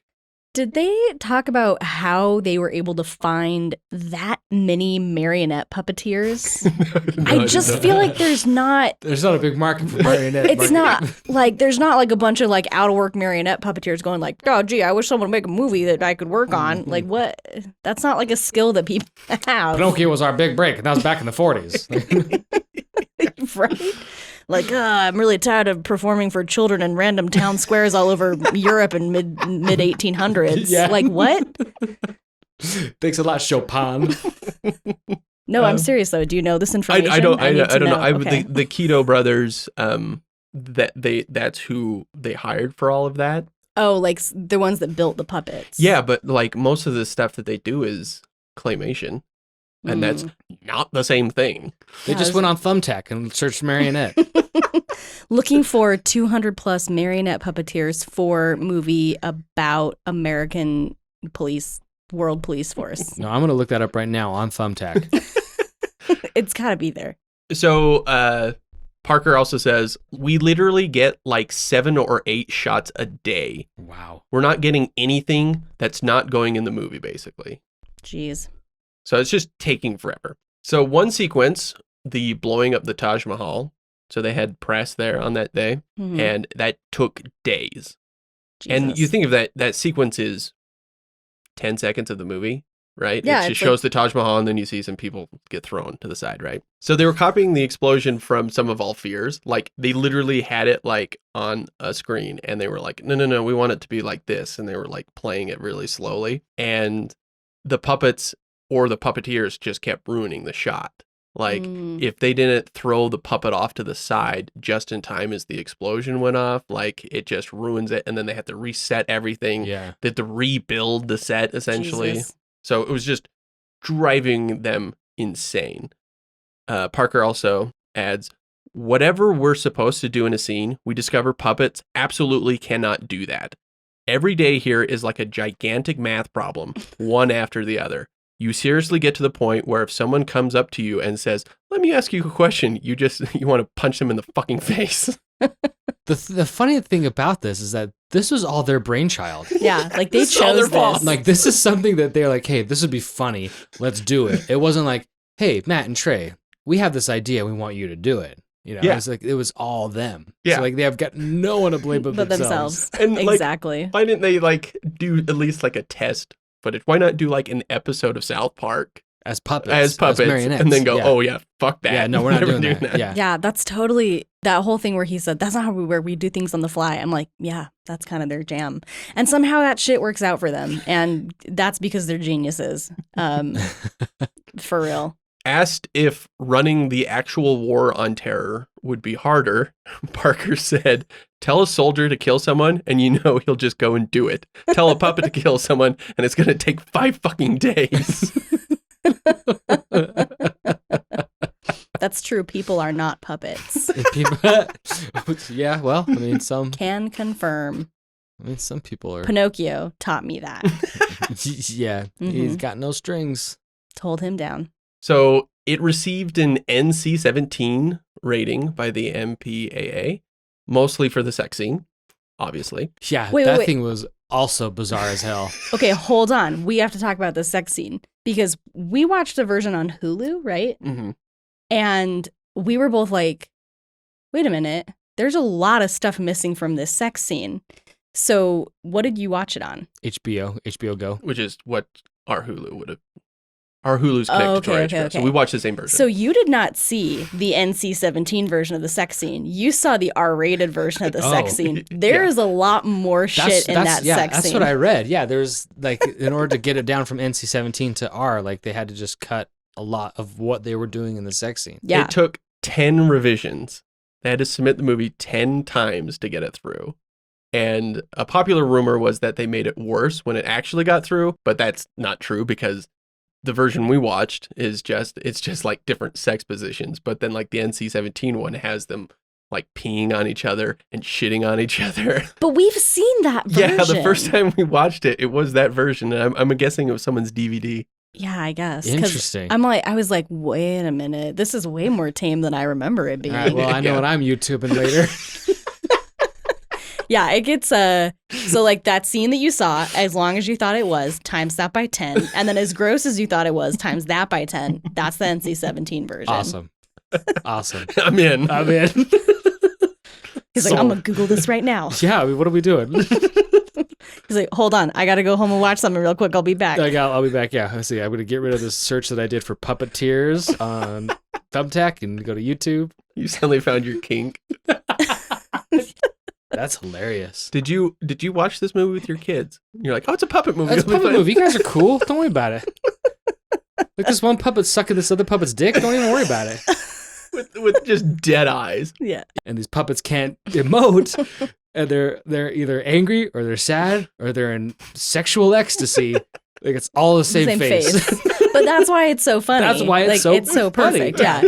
Speaker 1: Did they talk about how they were able to find that many marionette puppeteers?
Speaker 2: No,
Speaker 1: I just feel like there's not
Speaker 3: a big market for marionette.
Speaker 1: It's not like there's not like a bunch of like out of work marionette puppeteers going like, oh gee, I wish someone would make a movie that I could work on. Like what? That's not like a skill that people have.
Speaker 3: Pinocchio was our big break, and that was back in the 40s.
Speaker 1: Right? Like, I'm really tired of performing for children in random town squares all over Europe in mid 1800s.
Speaker 3: Yeah.
Speaker 1: Like what?
Speaker 3: Thanks a lot, Chopin.
Speaker 1: No, I'm serious though. Do you know this information?
Speaker 2: I don't know.
Speaker 1: Okay.
Speaker 2: The Keto brothers, that's who they hired for all of that.
Speaker 1: Oh, like the ones that built the puppets.
Speaker 2: Yeah, but like most of the stuff that they do is claymation, and that's not the same thing.
Speaker 3: They just went on Thumbtack and searched marionette.
Speaker 1: Looking for 200 plus marionette puppeteers for movie about American world police force.
Speaker 3: No, I'm going to look that up right now on Thumbtack.
Speaker 1: It's got to be there.
Speaker 2: So Parker also says, we literally get like 7 or 8 shots a day.
Speaker 3: Wow.
Speaker 2: We're not getting anything that's not going in the movie, basically.
Speaker 1: Jeez.
Speaker 2: So it's just taking forever. So one sequence, the blowing up the Taj Mahal. So they had press there on that day, and that took days.
Speaker 1: Jesus.
Speaker 2: And you think of that sequence is 10 seconds of the movie, right?
Speaker 1: Yeah,
Speaker 2: it just shows the Taj Mahal, and then you see some people get thrown to the side, right? So they were copying the explosion from Some of All Fears. Like, they literally had it, like, on a screen, and they were like, no, we want it to be like this. And they were, like, playing it really slowly. And the puppets or the puppeteers just kept ruining the shot. Like, if they didn't throw the puppet off to the side just in time as the explosion went off, like, it just ruins it. And then they had to reset everything.
Speaker 3: Yeah.
Speaker 2: They had to rebuild the set, essentially.
Speaker 1: Jesus.
Speaker 2: So it was just driving them insane. Parker also adds, whatever we're supposed to do in a scene, we discover puppets absolutely cannot do that. Every day here is like a gigantic math problem, one after the other. You seriously get to the point where if someone comes up to you and says, let me ask you a question, you want to punch them in the fucking face.
Speaker 3: The funny thing about this is that this was all their brainchild.
Speaker 1: Yeah, like they
Speaker 2: This is all their
Speaker 1: chose
Speaker 2: fault.
Speaker 1: this.
Speaker 3: Like, this is something that they're like, hey, this would be funny. Let's do it. It wasn't like, hey, Matt and Trey, we have this idea. We want you to do it. You know,
Speaker 2: Yeah.
Speaker 3: it's like, it was all them.
Speaker 2: Yeah.
Speaker 3: So, like, they have got no one to blame but themselves.
Speaker 2: And, like,
Speaker 1: Exactly.
Speaker 2: Why didn't they like do at least like a test footage? Why not do like an episode of South Park
Speaker 3: As puppets.
Speaker 2: as puppets
Speaker 3: marionettes.
Speaker 2: and then go,
Speaker 3: Yeah.
Speaker 2: oh yeah, fuck that.
Speaker 3: Yeah, no, we're not
Speaker 2: Never
Speaker 3: doing that. Yeah.
Speaker 1: Yeah, that's totally that whole thing where he said, that's not how we do things on the fly. I'm like, yeah, that's kind of their jam. And somehow that shit works out for them. And that's because they're geniuses. For real.
Speaker 2: Asked if running the actual war on terror would be harder, Parker said, tell a soldier to kill someone and you know he'll just go and do it. Tell a puppet to kill someone and it's going to take 5 fucking days.
Speaker 1: That's true. People are not puppets.
Speaker 3: Yeah, well, I mean, some
Speaker 1: Can confirm.
Speaker 3: people are.
Speaker 1: Pinocchio taught me that.
Speaker 3: Yeah, he's got no strings.
Speaker 1: Told him down.
Speaker 2: So it received an NC-17 rating by the MPAA, mostly for the sex scene, obviously.
Speaker 3: Yeah,
Speaker 1: Wait,
Speaker 3: that
Speaker 1: wait.
Speaker 3: thing was also bizarre as hell.
Speaker 1: Okay, hold on. We have to talk about the sex scene because we watched a version on Hulu, right?
Speaker 2: Mm-hmm.
Speaker 1: And we were both like, wait a minute. There's a lot of stuff missing from this sex scene. So what did you watch it on?
Speaker 3: HBO Go.
Speaker 2: Which is what our Hulu would have. Our Hulu's connected to our
Speaker 1: okay,
Speaker 2: HBO,
Speaker 1: okay.
Speaker 2: so we watched the same version.
Speaker 1: So you did not see the NC-17 version of the sex scene. You saw the R-rated version of the sex scene. There is a lot more shit in that sex
Speaker 3: that's
Speaker 1: scene.
Speaker 3: what I read. Yeah, there's like in order to get it down from NC-17 to R, like they had to just cut a lot of what they were doing in the sex scene.
Speaker 1: Yeah.
Speaker 2: It took 10 revisions. They had to submit the movie 10 times to get it through. And a popular rumor was that they made it worse when it actually got through, but that's not true because the version we watched is it's just like different sex positions. But then like the NC-17 one has them like peeing on each other and shitting on each other.
Speaker 1: But we've seen that version.
Speaker 2: Yeah, the first time we watched it, it was that version. And I'm guessing it was someone's DVD.
Speaker 1: Yeah, I guess. 'Cause
Speaker 3: Interesting.
Speaker 1: I was like, wait a minute. This is way more tame than I remember it being.
Speaker 3: All right, well, I know
Speaker 2: Yeah.
Speaker 3: what I'm YouTubing later.
Speaker 1: Yeah, it gets so like that scene that you saw, as long as you thought it was, times that by 10, and then as gross as you thought it was, times that by 10. That's the NC-17 version.
Speaker 3: Awesome.
Speaker 2: I'm in.
Speaker 3: I'm in.
Speaker 1: He's like, I'm gonna Google this right now.
Speaker 3: Yeah, I mean, what are we doing?
Speaker 1: He's like, hold on, I gotta go home and watch something real quick. I'll be back.
Speaker 3: I'll be back. Yeah, let's see. I'm gonna get rid of this search that I did for puppeteers on Thumbtack and go to YouTube.
Speaker 2: You suddenly found your kink.
Speaker 3: That's hilarious.
Speaker 2: Did you watch this movie with your kids? You're like, oh, it's a puppet movie.
Speaker 3: That's a
Speaker 2: It'll be
Speaker 3: puppet
Speaker 2: fun."
Speaker 3: movie. You guys are cool. Don't worry about it. Like this one puppet sucking this other puppet's dick. Don't even worry about it.
Speaker 2: with just dead eyes.
Speaker 1: Yeah.
Speaker 3: And these puppets can't emote, and they're either angry or they're sad or they're in sexual ecstasy. Like it's all the same face.
Speaker 1: But that's why it's so funny.
Speaker 3: That's why it's
Speaker 1: like,
Speaker 3: so funny.
Speaker 1: perfect. Yeah.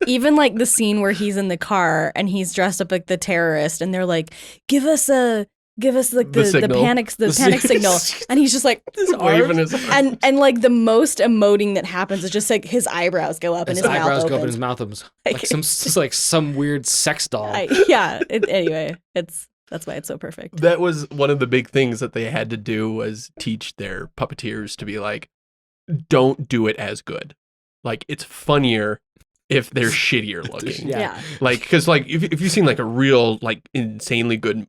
Speaker 1: Even like the scene where he's in the car and he's dressed up like the terrorist and they're like, give us like the
Speaker 2: signal.
Speaker 1: panic signal. And he's just like
Speaker 2: Waving his arm.
Speaker 1: and like the most emoting that happens is just like his eyebrows go up and his mouth
Speaker 3: eyebrows
Speaker 1: opens.
Speaker 3: go up and his mouth opens. Like some weird sex doll.
Speaker 1: Anyway, that's why it's so perfect.
Speaker 2: That was one of the big things that they had to do was teach their puppeteers to be like, don't do it as good. Like it's funnier if they're shittier looking.
Speaker 1: Yeah.
Speaker 2: Like, because like if you've seen like a real like insanely good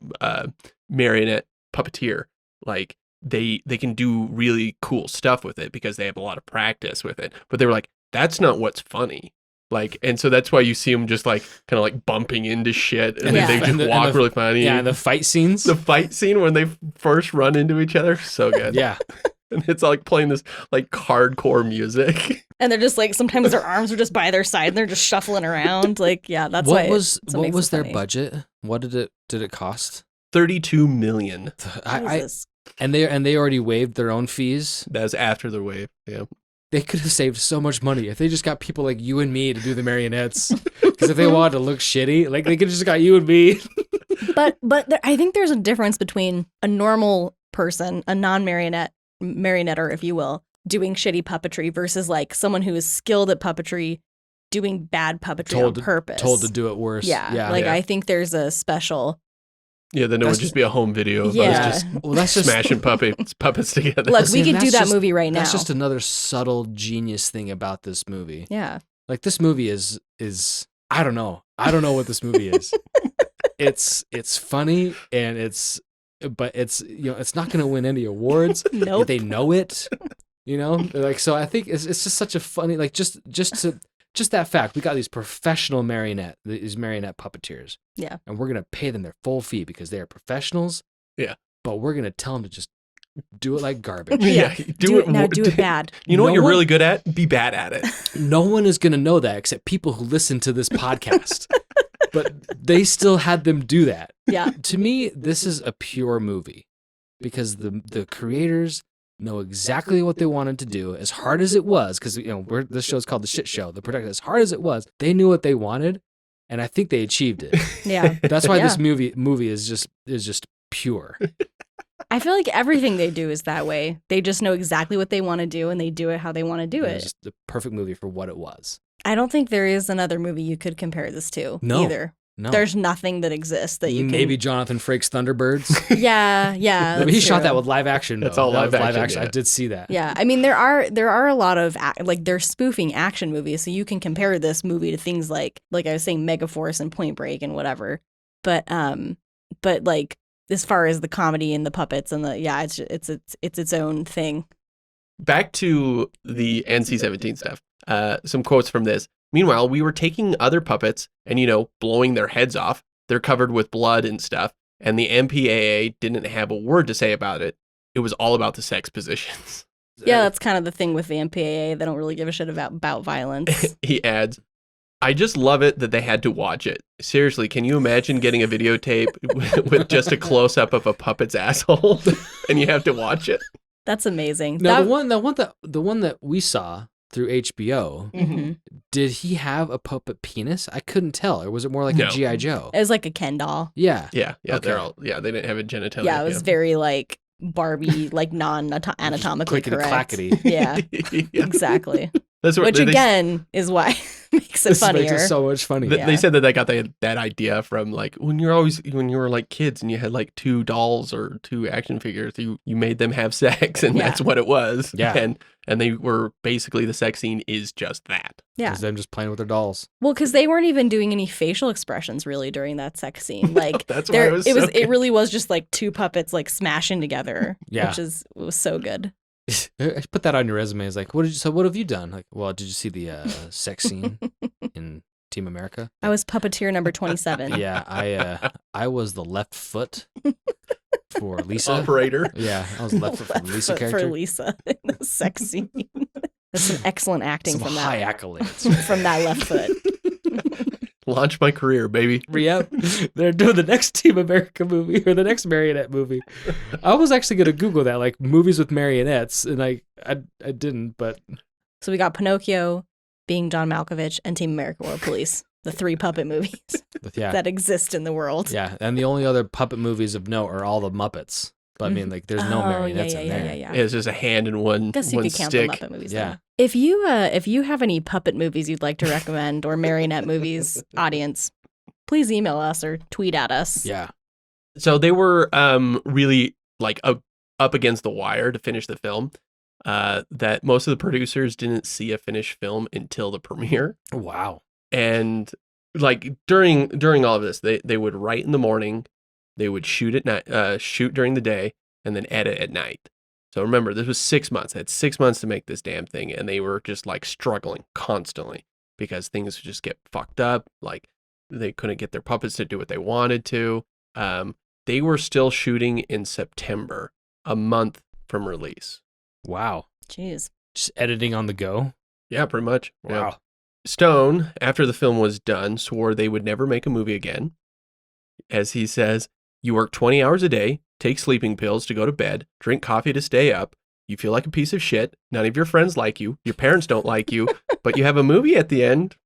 Speaker 2: marionette puppeteer, like they can do really cool stuff with it because they have a lot of practice with it. But they were like, that's not what's funny. Like, and so that's why you see them just like kind of like bumping into shit and
Speaker 1: Yeah.
Speaker 2: then they just
Speaker 3: And
Speaker 2: walk really funny.
Speaker 3: Yeah, and the fight scenes.
Speaker 2: The fight scene when they first run into each other, so good.
Speaker 3: Yeah.
Speaker 2: And it's like playing this like hardcore music.
Speaker 1: And they're just like sometimes their arms are just by their side and they're just shuffling around. Like, yeah, that's why
Speaker 3: What was
Speaker 1: makes it
Speaker 3: their
Speaker 1: funny.
Speaker 3: budget? What did it cost?
Speaker 2: 32 million.
Speaker 1: Jesus.
Speaker 3: And they already waived their own fees.
Speaker 2: That was after the wave. Yeah.
Speaker 3: They could have saved so much money if they just got people like you and me to do the marionettes. Because if they wanted to look shitty, like they could have just got you and me.
Speaker 1: But I think there's a difference between a normal person, a marionetter, if you will, doing shitty puppetry versus like someone who is skilled at puppetry doing bad puppetry on purpose.
Speaker 3: Told to do it worse.
Speaker 1: Yeah. Like I think there's a special.
Speaker 2: Yeah, then it would just be a home video of
Speaker 1: Yeah.
Speaker 2: us just smashing puppets together.
Speaker 1: Look,
Speaker 3: See,
Speaker 1: we could
Speaker 3: that's
Speaker 1: do that
Speaker 3: just-
Speaker 1: movie right now.
Speaker 3: That's just another subtle genius thing about this movie.
Speaker 1: Yeah.
Speaker 3: Like this movie is I don't know. I don't know what this movie is. It's funny and it's it's not going to win any awards.
Speaker 1: Nope.
Speaker 3: They know it. Like so I think it's just such a funny like just that fact. We got these professional marionette puppeteers.
Speaker 1: Yeah.
Speaker 3: And we're going to pay them their full fee because they are professionals.
Speaker 2: Yeah.
Speaker 3: But we're going to tell them to just do it like garbage.
Speaker 1: Yeah. Do it
Speaker 2: more-
Speaker 1: bad.
Speaker 2: You know what
Speaker 3: No
Speaker 2: you're
Speaker 3: one-
Speaker 2: really good at? Be bad at it.
Speaker 3: No one is going to know that except people who listen to this podcast. But they still had them do that.
Speaker 1: Yeah.
Speaker 3: To me, this is a pure movie because the creators know exactly what they wanted to do. As hard as it was, because this show's called The Shit Show. The production, as hard as it was, they knew what they wanted, and I think they achieved it.
Speaker 1: Yeah.
Speaker 3: That's why
Speaker 1: Yeah.
Speaker 3: this movie is just pure.
Speaker 1: I feel like everything they do is that way. They just know exactly what they want to do, and they do it how they want to do
Speaker 3: It
Speaker 1: it.
Speaker 3: was just the perfect movie for what it was.
Speaker 1: I don't think there is another movie you could compare this to either.
Speaker 3: No.
Speaker 1: There's nothing that exists that you can...
Speaker 3: Maybe Jonathan Frakes Thunderbirds.
Speaker 1: Yeah.
Speaker 3: I mean, he shot
Speaker 1: true.
Speaker 3: that with live action.
Speaker 2: That's
Speaker 3: though.
Speaker 2: all
Speaker 3: That
Speaker 2: live
Speaker 3: was
Speaker 2: action, yeah.
Speaker 3: I did see that.
Speaker 1: Yeah, I mean there are a lot of like they're spoofing action movies, so you can compare this movie to things like I was saying Megaforce and Point Break and whatever. But like as far as the comedy and the puppets and it's its own thing.
Speaker 2: Back to the NC-17 stuff. Some quotes from this. Meanwhile, we were taking other puppets and, blowing their heads off. They're covered with blood and stuff. And the MPAA didn't have a word to say about it. It was all about the sex positions.
Speaker 1: Yeah, that's kind of the thing with the MPAA. They don't really give a shit about violence.
Speaker 2: He adds, I just love it that they had to watch it. Seriously, can you imagine getting a videotape with just a close-up of a puppet's asshole and you have to watch it?
Speaker 1: That's amazing.
Speaker 3: Now, the one that we saw through HBO,
Speaker 1: Mm-hmm.
Speaker 3: did he have a puppet penis? I couldn't tell. Or was it more like
Speaker 2: No.
Speaker 3: a G.I. Joe?
Speaker 1: It was like a Ken doll.
Speaker 3: Yeah.
Speaker 2: Yeah,
Speaker 3: Okay.
Speaker 2: they didn't have a genitalia.
Speaker 1: Yeah, it was very like Barbie, like non-anatomically
Speaker 3: Clickety
Speaker 1: correct.
Speaker 3: clackety.
Speaker 1: Yeah,
Speaker 2: Yeah.
Speaker 1: Exactly.
Speaker 2: That's what
Speaker 1: Which
Speaker 2: they,
Speaker 1: again is why makes it
Speaker 3: This
Speaker 1: funnier.
Speaker 3: makes it so much funnier.
Speaker 2: They said that they got that idea from like when you were like kids and you had like 2 dolls or 2 action figures, you made them have sex and
Speaker 1: Yeah.
Speaker 2: that's what it was.
Speaker 3: Yeah.
Speaker 2: And they were basically the sex scene is just that.
Speaker 1: Yeah.
Speaker 3: Because them just playing with their dolls.
Speaker 1: Well, because they weren't even doing any facial expressions really during that sex scene. Like
Speaker 2: That's why it was so
Speaker 1: it
Speaker 2: good.
Speaker 1: really was just like 2 puppets like smashing together.
Speaker 3: Yeah.
Speaker 1: It was so good.
Speaker 3: I put that on your resume. It's like, what have you done? Like, well, did you see the sex scene in Team America?
Speaker 1: I was puppeteer number 27.
Speaker 3: Yeah, I was the left foot for Lisa.
Speaker 2: Operator.
Speaker 3: Yeah, I was left foot for the Lisa
Speaker 1: Foot
Speaker 3: character.
Speaker 1: for Lisa in the sex scene. That's some excellent acting
Speaker 3: Some
Speaker 1: from
Speaker 3: high
Speaker 1: that
Speaker 3: accolades.
Speaker 1: from that left foot.
Speaker 2: Launch my career, baby.
Speaker 3: Yep, they're doing the next Team America movie or the next marionette movie. I was actually gonna Google that, like movies with marionettes, and I didn't, but
Speaker 1: So we got Pinocchio, Being John Malkovich, and Team America World Police, the 3 puppet movies
Speaker 3: yeah,
Speaker 1: that exist in the world.
Speaker 3: yeah. And the only other puppet movies of note are all the Muppets. But I mean, like, there's no marionettes in there.
Speaker 1: Yeah.
Speaker 2: It's just a hand and one
Speaker 1: I guess you could count the
Speaker 2: stick.
Speaker 1: Muppet movies.
Speaker 3: Yeah.
Speaker 1: Yeah. If you have any puppet movies you'd like to recommend or marionette movies, audience, please email us or tweet at us.
Speaker 3: Yeah.
Speaker 2: So they were really like up against the wire to finish the film. That most of the producers didn't see a finished film until the premiere.
Speaker 3: Wow.
Speaker 2: And like during all of this, they would write in the morning, they would shoot at night, shoot during the day, and then edit at night. So remember, this was 6 months. They had 6 months to make this damn thing, and they were just like struggling constantly because things would just get fucked up. Like they couldn't get their puppets to do what they wanted to. They were still shooting in September, a month from release.
Speaker 3: Wow.
Speaker 1: Jeez.
Speaker 3: Just editing on the go.
Speaker 2: Yeah, pretty much. Yeah.
Speaker 3: Wow.
Speaker 2: Stone, after the film was done, swore they would never make a movie again. As he says, you work 20 hours a day, take sleeping pills to go to bed, drink coffee to stay up. You feel like a piece of shit. None of your friends like you. Your parents don't like you, but you have a movie at the end.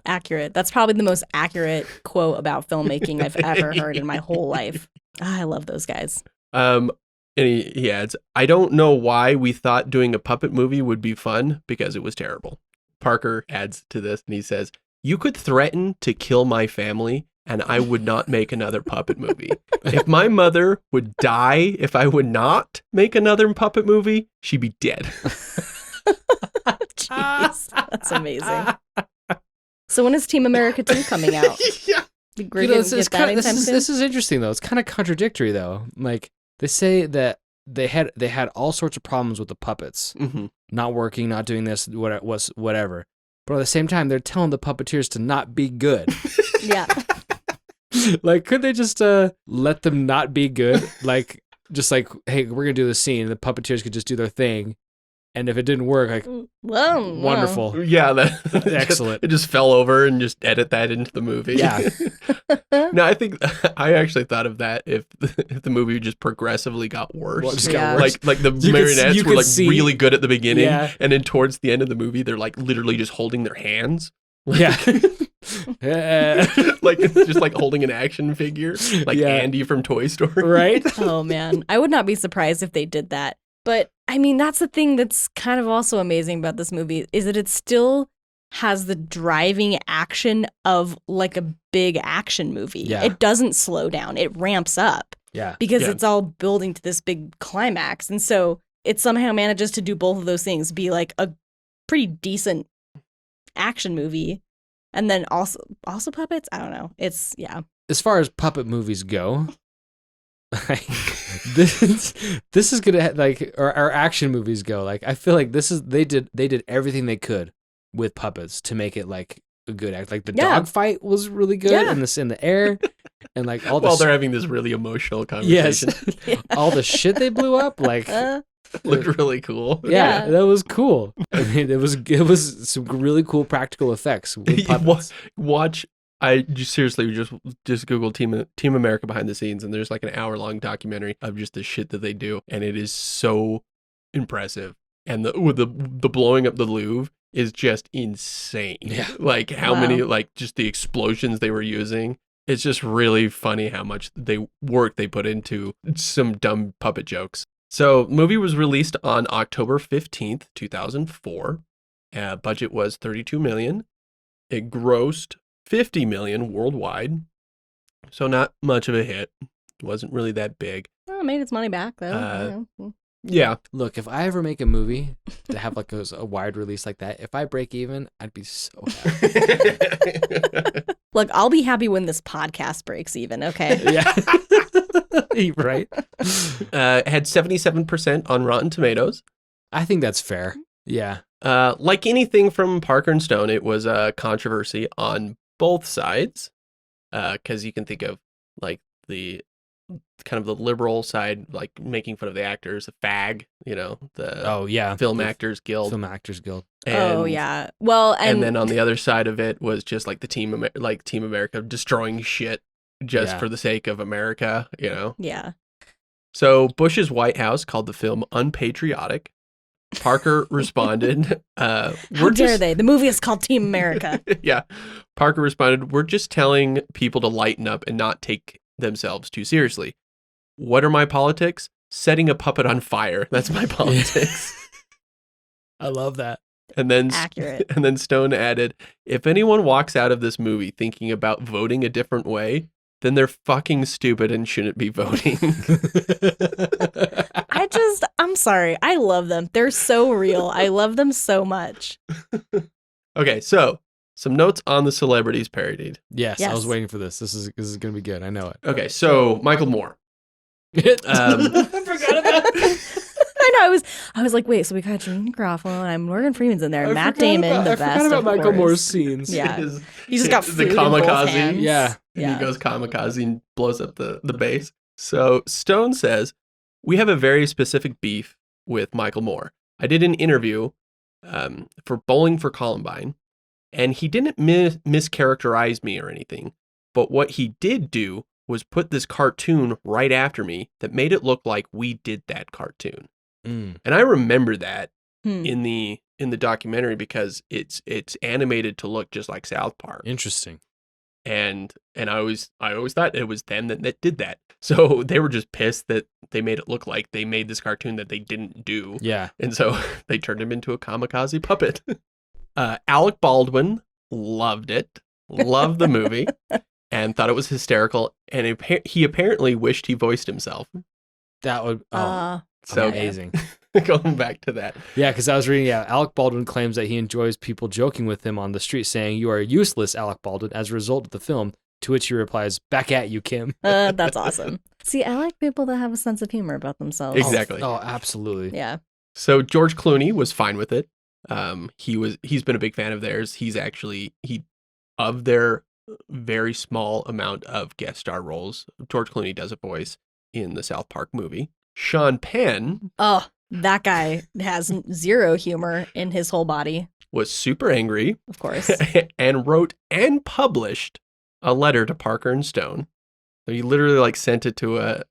Speaker 1: Accurate. That's probably the most accurate quote about filmmaking I've ever heard in my whole life. I love those guys.
Speaker 2: And he adds, I don't know why we thought doing a puppet movie would be fun because it was terrible. Parker adds to this and he says, you could threaten to kill my family and I would not make another puppet movie. If my mother would die if I would not make another puppet movie, she'd be dead.
Speaker 1: Jeez, that's amazing. So when is Team America 2 coming out?
Speaker 2: Yeah.
Speaker 1: We're gonna get that anytime soon?
Speaker 3: This is interesting though. It's kind of contradictory though. Like they say that they had all sorts of problems with the puppets,
Speaker 2: Mm-hmm.
Speaker 3: not working, not doing this, whatever. But at the same time, they're telling the puppeteers to not be good.
Speaker 1: Yeah.
Speaker 3: Like, could they just let them not be good? Like, just like, hey, we're gonna do this scene. The puppeteers could just do their thing, and if it didn't work, like,
Speaker 1: Well,
Speaker 3: wonderful.
Speaker 2: Yeah, that
Speaker 3: Excellent.
Speaker 2: It just fell over and just edit that into the movie.
Speaker 3: Yeah.
Speaker 2: No, I think I actually thought of that if the movie just progressively got worse.
Speaker 3: Well, it just
Speaker 1: Yeah.
Speaker 3: got worse.
Speaker 2: Like the
Speaker 3: You
Speaker 2: marionettes
Speaker 3: could
Speaker 2: were like
Speaker 3: see-
Speaker 2: really good at the beginning,
Speaker 3: Yeah.
Speaker 2: and then towards the end of the movie, they're like literally just holding their hands.
Speaker 3: Yeah.
Speaker 2: Like just like holding an action figure, like
Speaker 3: Yeah.
Speaker 2: Andy from Toy Story.
Speaker 3: Right?
Speaker 1: Oh man, I would not be surprised if they did that. But I mean, that's the thing that's kind of also amazing about this movie is that it still has the driving action of like a big action movie.
Speaker 3: Yeah.
Speaker 1: It doesn't slow down. It ramps up
Speaker 3: Yeah.
Speaker 1: because
Speaker 2: Yeah.
Speaker 1: it's all building to this big climax. And so it somehow manages to do both of those things, be like a pretty decent action movie. And then also puppets. I don't know. It's
Speaker 3: As far as puppet movies go, like, this is gonna like our action movies go. Like I feel like they did everything they could with puppets to make it like a good act. Like the
Speaker 1: Yeah.
Speaker 3: dog fight was really good
Speaker 1: Yeah.
Speaker 3: in the air, and like all the
Speaker 2: While they're having this really emotional
Speaker 3: yes,
Speaker 2: conversation.
Speaker 3: all the shit they blew up. Like
Speaker 2: Looked really cool.
Speaker 3: yeah,
Speaker 1: Yeah.
Speaker 3: that was cool. I mean, it was some really cool practical effects with puppets.
Speaker 2: Watch. Seriously just Google Team America behind the scenes, and there's like an hour-long documentary of just the shit that they do, and it is so impressive. And the blowing up the Louvre is just insane.
Speaker 3: Yeah.
Speaker 2: Like how
Speaker 1: Wow.
Speaker 2: many like just the explosions they were using. It's just really funny how much work they put into some dumb puppet jokes. So, the movie was released on October 15th, 2004. Budget was $32 million. It grossed $50 million worldwide. So, not much of a hit. It wasn't really that big.
Speaker 1: well, it made its money back though.
Speaker 2: Yeah.
Speaker 3: Look, if I ever make a movie to have like a wide release like that, if I break even, I'd be so happy.
Speaker 1: Look, I'll be happy when this podcast breaks even. Okay.
Speaker 3: Yeah. Right.
Speaker 2: Had 77% on Rotten Tomatoes.
Speaker 3: I think that's fair. Yeah.
Speaker 2: Like anything from Parker and Stone, it was a controversy on both sides. Because you can think of like the kind of the liberal side, like making fun of the actors, the FAG, the
Speaker 3: Oh yeah.
Speaker 2: Film
Speaker 3: The
Speaker 2: Actors Guild.
Speaker 3: Film Actors Guild.
Speaker 1: Oh
Speaker 2: And-
Speaker 1: yeah. Well,
Speaker 2: And then on the other side of it was just like the Team America destroying shit just
Speaker 3: Yeah.
Speaker 2: for the sake of America,
Speaker 1: yeah.
Speaker 2: So Bush's White House called the film unpatriotic. Parker responded,
Speaker 1: How dare they? The movie is called Team America.
Speaker 2: Yeah. Parker responded, "We're just telling people to lighten up and not take themselves too seriously. What are my politics? Setting a puppet on fire. That's my politics."
Speaker 3: I love that.
Speaker 2: And then
Speaker 1: Accurate.
Speaker 2: And then Stone added, "If anyone walks out of this movie thinking about voting a different way, then they're fucking stupid and shouldn't be voting."
Speaker 1: I'm sorry. I love them. They're so real. I love them so much.
Speaker 2: Okay, so some notes on the celebrities parodied.
Speaker 3: Yes, I was
Speaker 1: Yes.
Speaker 3: waiting for this. This is gonna be good. I know it.
Speaker 2: Okay, so Michael Moore.
Speaker 3: I forgot about
Speaker 1: I know. I was like, wait. So we got Jimmy Garofalo and Morgan Freeman's in there. And Matt Damon, the
Speaker 3: I
Speaker 1: best.
Speaker 3: forgot about
Speaker 1: of
Speaker 3: Michael
Speaker 1: course.
Speaker 3: Moore's scenes.
Speaker 1: Yeah.
Speaker 2: His-
Speaker 1: He just got
Speaker 2: the
Speaker 1: food in both
Speaker 2: kamikaze.
Speaker 1: hands.
Speaker 3: Yeah.
Speaker 2: And
Speaker 1: Yeah.
Speaker 2: he goes kamikaze and blows up the base. So Stone says, "We have a very specific beef with Michael Moore. I did an interview for Bowling for Columbine, and he didn't mischaracterize me or anything. But what he did do was put this cartoon right after me that made it look like we did that cartoon."
Speaker 3: Mm.
Speaker 2: And I remember that
Speaker 1: Hmm.
Speaker 2: in the documentary because it's animated to look just like South Park.
Speaker 3: Interesting.
Speaker 2: And I always thought it was them that did that. So they were just pissed that they made it look like they made this cartoon that they didn't do.
Speaker 3: Yeah.
Speaker 2: And so they turned him into a kamikaze puppet. Alec Baldwin loved it, loved the movie, and thought it was hysterical. And he apparently wished he voiced himself.
Speaker 3: That would
Speaker 2: So
Speaker 3: amazing.
Speaker 2: going back to that.
Speaker 3: Yeah, because I was reading, Alec Baldwin claims that he enjoys people joking with him on the street saying, "You are useless, Alec Baldwin," as a result of the film, to which he replies, "Back at you, Kim."
Speaker 1: That's awesome. See, I like people that have a sense of humor about themselves.
Speaker 2: Exactly.
Speaker 3: Oh, absolutely.
Speaker 1: Yeah.
Speaker 2: So George Clooney was fine with it. He's been a big fan of theirs. Of their very small amount of guest star roles, George Clooney does a voice in the South Park movie. Sean Penn
Speaker 1: Oh, that guy has zero humor in his whole body,
Speaker 2: was super angry
Speaker 1: of course.
Speaker 2: and wrote and published a letter to Parker and Stone. So he literally sent it to a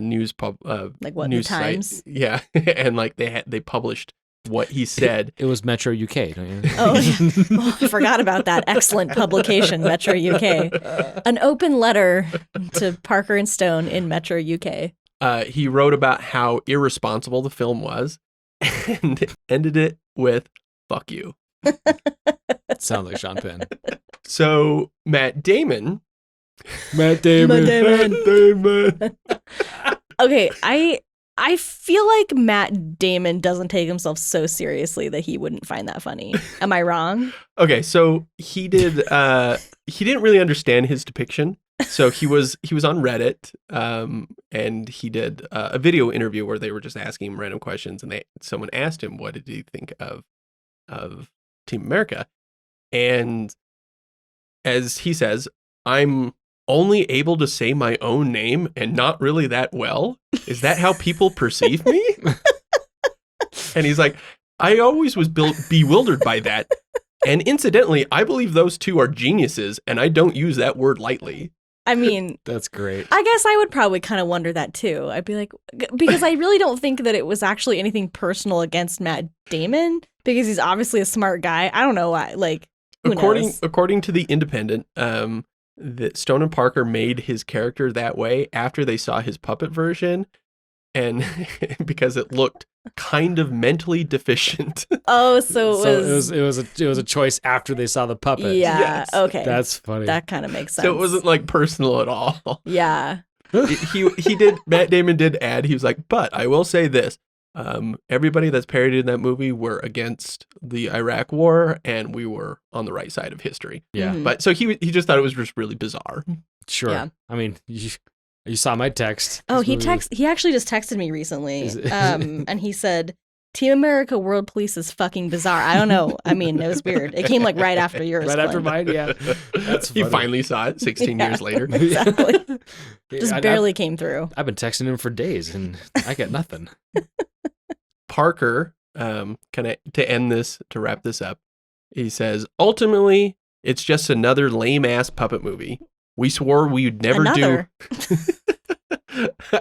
Speaker 2: news
Speaker 1: Like what,
Speaker 2: news
Speaker 1: the Times?
Speaker 2: site. Yeah, and they published what he said.
Speaker 3: It was Metro UK, don't you?
Speaker 1: Oh, yeah. I forgot about that excellent publication, Metro UK. An open letter to Parker and Stone in Metro UK.
Speaker 2: He wrote about how irresponsible the film was and ended it with, "Fuck you."
Speaker 3: Sounds like Sean Penn.
Speaker 2: So Matt Damon.
Speaker 3: Matt Damon.
Speaker 1: Matt Damon. Okay, I feel like Matt Damon doesn't take himself so seriously that he wouldn't find that funny. Am I wrong?
Speaker 2: Okay, so he didn't really understand his depiction. So he was on Reddit, and he did a video interview where they were just asking him random questions, and someone asked him, what did he think of Team America? And as he says, "I'm only able to say my own name and not really that well. Is that how people perceive me?" And he's like, "I always was bewildered by that. And incidentally, I believe those two are geniuses, and I don't use that word lightly."
Speaker 1: I mean,
Speaker 3: That's great.
Speaker 1: I guess I would probably kind of wonder that too. I'd be like, because I really don't think that it was actually anything personal against Matt Damon, because he's obviously a smart guy. I don't know why. Like, who knows?
Speaker 2: According to The Independent, that Stone and Parker made his character that way after they saw his puppet version, and because it looked kind of mentally deficient.
Speaker 1: Oh, so
Speaker 3: it was a choice after they saw the puppet.
Speaker 1: Yeah.
Speaker 2: Yes.
Speaker 1: Okay.
Speaker 3: That's funny.
Speaker 1: That kind of makes sense.
Speaker 2: So it wasn't like personal at all.
Speaker 1: Yeah.
Speaker 2: Matt Damon did add, he was like, "But I will say this. Everybody that's parodied in that movie were against the Iraq War, and we were on the right side of history."
Speaker 3: Yeah.
Speaker 1: Mhm.
Speaker 2: But so he just thought it was just really bizarre.
Speaker 3: Sure.
Speaker 1: Yeah.
Speaker 3: I mean, you saw my text.
Speaker 1: Oh,
Speaker 3: This movie-
Speaker 1: he actually just texted me recently.
Speaker 3: Is it-
Speaker 1: And he said, "Team America World Police is fucking bizarre." I don't know. I mean, it was weird. It came like right after yours.
Speaker 3: Right after
Speaker 1: Glenn.
Speaker 3: mine, yeah. That's
Speaker 2: He
Speaker 3: funny.
Speaker 2: finally saw it 16
Speaker 1: Yeah.
Speaker 2: years later.
Speaker 1: Exactly.
Speaker 3: Yeah,
Speaker 1: Just barely came through.
Speaker 3: I've been texting him for days, and I get nothing.
Speaker 2: Parker, kind of to wrap this up, he says, "Ultimately, it's just another lame ass puppet movie. We swore we'd never
Speaker 1: Another.
Speaker 2: do."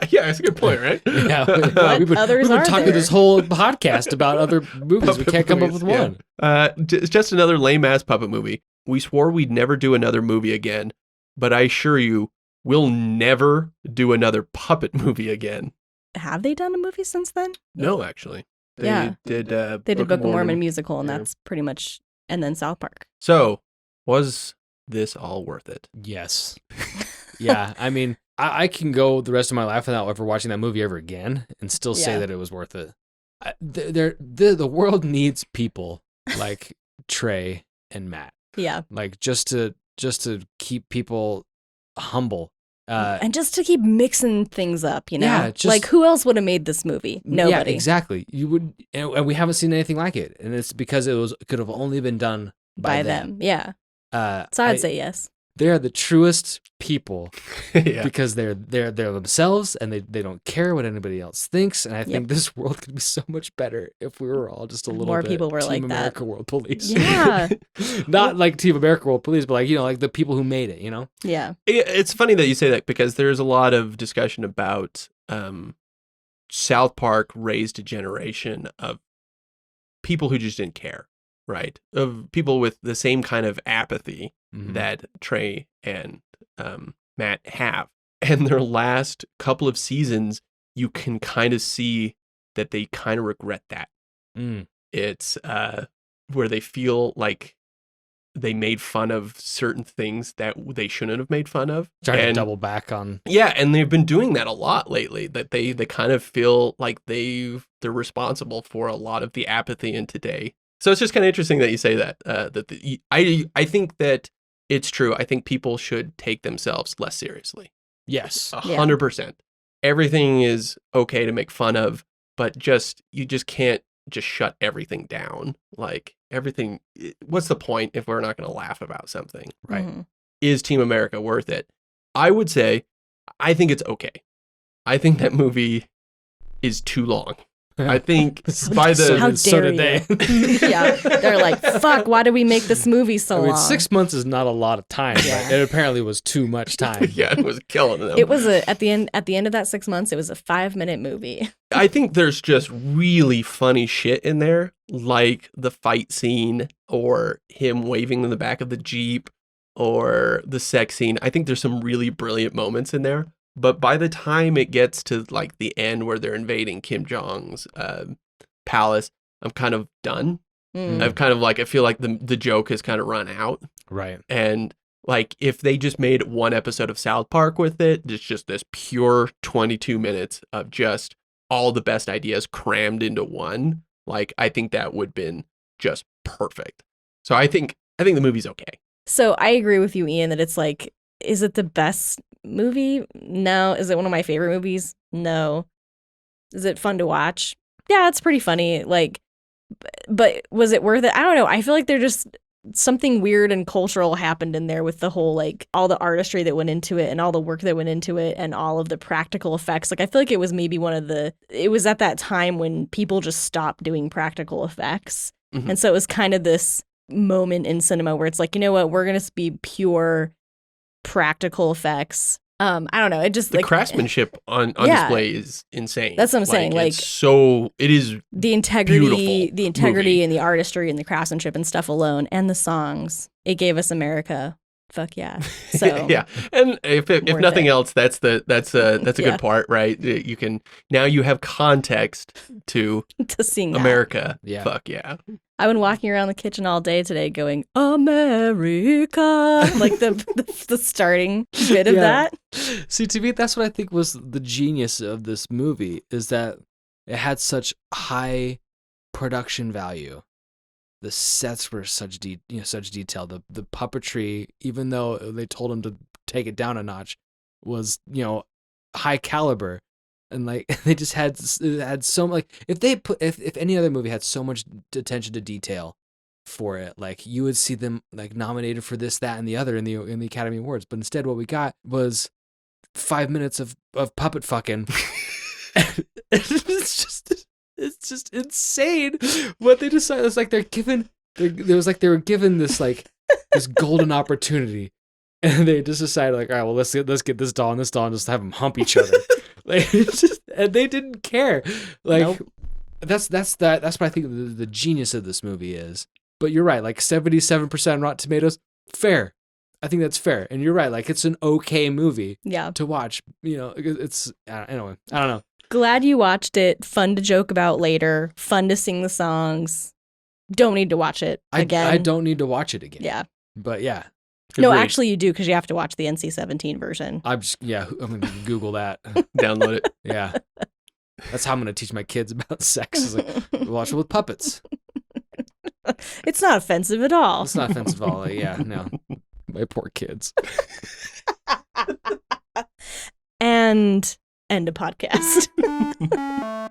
Speaker 2: Yeah, that's a good point, right?
Speaker 3: Yeah,
Speaker 1: What
Speaker 3: we've been
Speaker 1: others are
Speaker 3: talking
Speaker 1: there?
Speaker 3: this whole podcast about other movies. We
Speaker 2: Puppet
Speaker 3: can't come up
Speaker 2: movies,
Speaker 3: with one.
Speaker 2: It's just another lame ass puppet movie. We swore we'd never do another movie again, but I assure you, we'll never do another puppet movie again.
Speaker 1: Have they done a movie since then?
Speaker 2: No, actually. They
Speaker 1: Yeah.
Speaker 2: did
Speaker 1: They did Book of Mormon musical, and
Speaker 2: Yeah.
Speaker 1: that's pretty much, and then South Park.
Speaker 2: So, was this all worth it?
Speaker 3: Yes. Yeah, I mean, I can go the rest of my life without ever watching that movie ever again and still say
Speaker 1: Yeah.
Speaker 3: that it was worth it. The world needs people like Trey and Matt,
Speaker 1: Yeah.
Speaker 3: like just to keep people humble.
Speaker 1: And just to keep mixing things up, you know?
Speaker 3: Yeah, just-
Speaker 1: like, who else would have made this movie? Nobody.
Speaker 3: Yeah, exactly. You would, and we haven't seen anything like it, and it's because it could have only been done by them.
Speaker 1: Yeah. So I'd say yes.
Speaker 3: they are the truest people
Speaker 2: Yeah.
Speaker 3: because they're themselves, and they don't care what anybody else thinks. And I think this world could be so much better if we were all just a little
Speaker 1: More
Speaker 3: bit
Speaker 1: people were
Speaker 3: Team
Speaker 1: like that.
Speaker 3: America World Police.
Speaker 1: Yeah.
Speaker 3: Not like Team America World Police, but like, like the people who made it.
Speaker 1: Yeah.
Speaker 2: It's funny that you say that because there's a lot of discussion about South Park raised a generation of people who just didn't care, right? Of people with the same kind of apathy
Speaker 3: Mhm.
Speaker 2: that Trey and Matt have. And their last couple of seasons, you can kind of see that they kind of regret that.
Speaker 3: Mm.
Speaker 2: It's where they feel like they made fun of certain things that they shouldn't have made fun of.
Speaker 3: Trying to
Speaker 2: And-
Speaker 3: double back on.
Speaker 2: Yeah, and they've been doing that a lot lately. That they kind of feel like they're responsible for a lot of the apathy in today. So it's just kind of interesting that you say that. I think that it's true. I think people should take themselves less seriously.
Speaker 3: Yes.
Speaker 2: 100%. Everything is okay to make fun of, but you just can't just shut everything down. Like everything. What's the point if we're not going to laugh about something?
Speaker 3: Right.
Speaker 1: Mhm.
Speaker 2: Is Team America worth it? I would say, I think it's okay. I think that movie is too long. I think by the
Speaker 1: How
Speaker 3: so
Speaker 1: dare
Speaker 3: did they.
Speaker 1: yeah, they're like, fuck, why did we make this movie so
Speaker 3: I mean,
Speaker 1: long?
Speaker 3: 6 months is not a lot of time,
Speaker 1: Yeah.
Speaker 3: but it apparently was too much time.
Speaker 2: yeah, it was killing them.
Speaker 1: It was at the end of that 6 months, it was a 5-minute movie.
Speaker 2: I think there's just really funny shit in there, like the fight scene or him waving in the back of the Jeep or the sex scene. I think there's some really brilliant moments in there. But by the time it gets to like the end where they're invading Kim Jong's palace, I'm kind of done.
Speaker 1: Mm.
Speaker 2: I've kind of like, I feel like the joke has kind of run out.
Speaker 3: Right.
Speaker 2: And like if they just made one episode of South Park with it, it's just this pure 22 minutes of just all the best ideas crammed into one. Like I think that would have been just perfect. So I think the movie's okay.
Speaker 1: So I agree with you, Ian, that it's like, is it the best movie? No. Is it one of my favorite movies? No. Is it fun to watch? Yeah, it's pretty funny. Like, but was it worth it? I don't know. I feel like they're just something weird and cultural happened in there with the whole, like, all the artistry that went into it and all the work that went into it and all of the practical effects. Like, I feel like it was maybe it was at that time when people just stopped doing practical effects.
Speaker 2: Mhm.
Speaker 1: And so it was kind of this moment in cinema where it's like, you know what, we're going to be pure practical effects. I don't know. It just
Speaker 2: The
Speaker 1: like
Speaker 2: craftsmanship on
Speaker 1: Yeah.
Speaker 2: display is insane.
Speaker 1: That's what I'm saying, like-
Speaker 2: it is
Speaker 1: the integrity
Speaker 2: beautiful movie.
Speaker 1: and the artistry and the craftsmanship and stuff alone and the songs. It gave us America. Fuck yeah. So
Speaker 2: yeah, and if
Speaker 1: Worth
Speaker 2: nothing
Speaker 1: it.
Speaker 2: else, that's a
Speaker 1: Yeah.
Speaker 2: good part, right? You have context to
Speaker 1: to sing that.
Speaker 2: America.
Speaker 3: Yeah.
Speaker 2: Fuck yeah.
Speaker 1: I've been walking around the kitchen all day today going, America. Like the starting bit of
Speaker 3: Yeah.
Speaker 1: that.
Speaker 3: See, to me, that's what I think was the genius of this movie, is that it had such high production value. The sets were such detail. The puppetry, even though they told him to take it down a notch, was high caliber, and like they just had so like if any other movie had so much attention to detail for it, like you would see them like nominated for this, that, and the other in the Academy Awards. But instead, what we got was 5 minutes of puppet fucking. It's just insane what they decided. It's like they were given this like this golden opportunity, and they just decided like, all right, well, let's get this doll and just have them hump each other. Like, and they didn't care. Like
Speaker 1: Nope.
Speaker 3: that's what I think the genius of this movie is. But you're right, like 77% Rotten Tomatoes, fair. I think that's fair, and you're right. Like it's an okay movie
Speaker 1: Yeah.
Speaker 3: to watch. It's anyway. I don't know.
Speaker 1: Glad you watched it. Fun to joke about later. Fun to sing the songs. Don't need to watch it again.
Speaker 3: I don't need to watch it again.
Speaker 1: Yeah.
Speaker 3: But yeah.
Speaker 1: No,
Speaker 3: Agreed.
Speaker 1: actually you do, because you have to watch the NC-17 version.
Speaker 3: I'm going to Google that.
Speaker 2: Download it.
Speaker 3: Yeah. That's how I'm going to teach my kids about sex. Is like, watch it with puppets.
Speaker 1: It's not offensive at all.
Speaker 3: It's not offensive at all. Like, yeah, no. My poor kids.
Speaker 1: And end a podcast.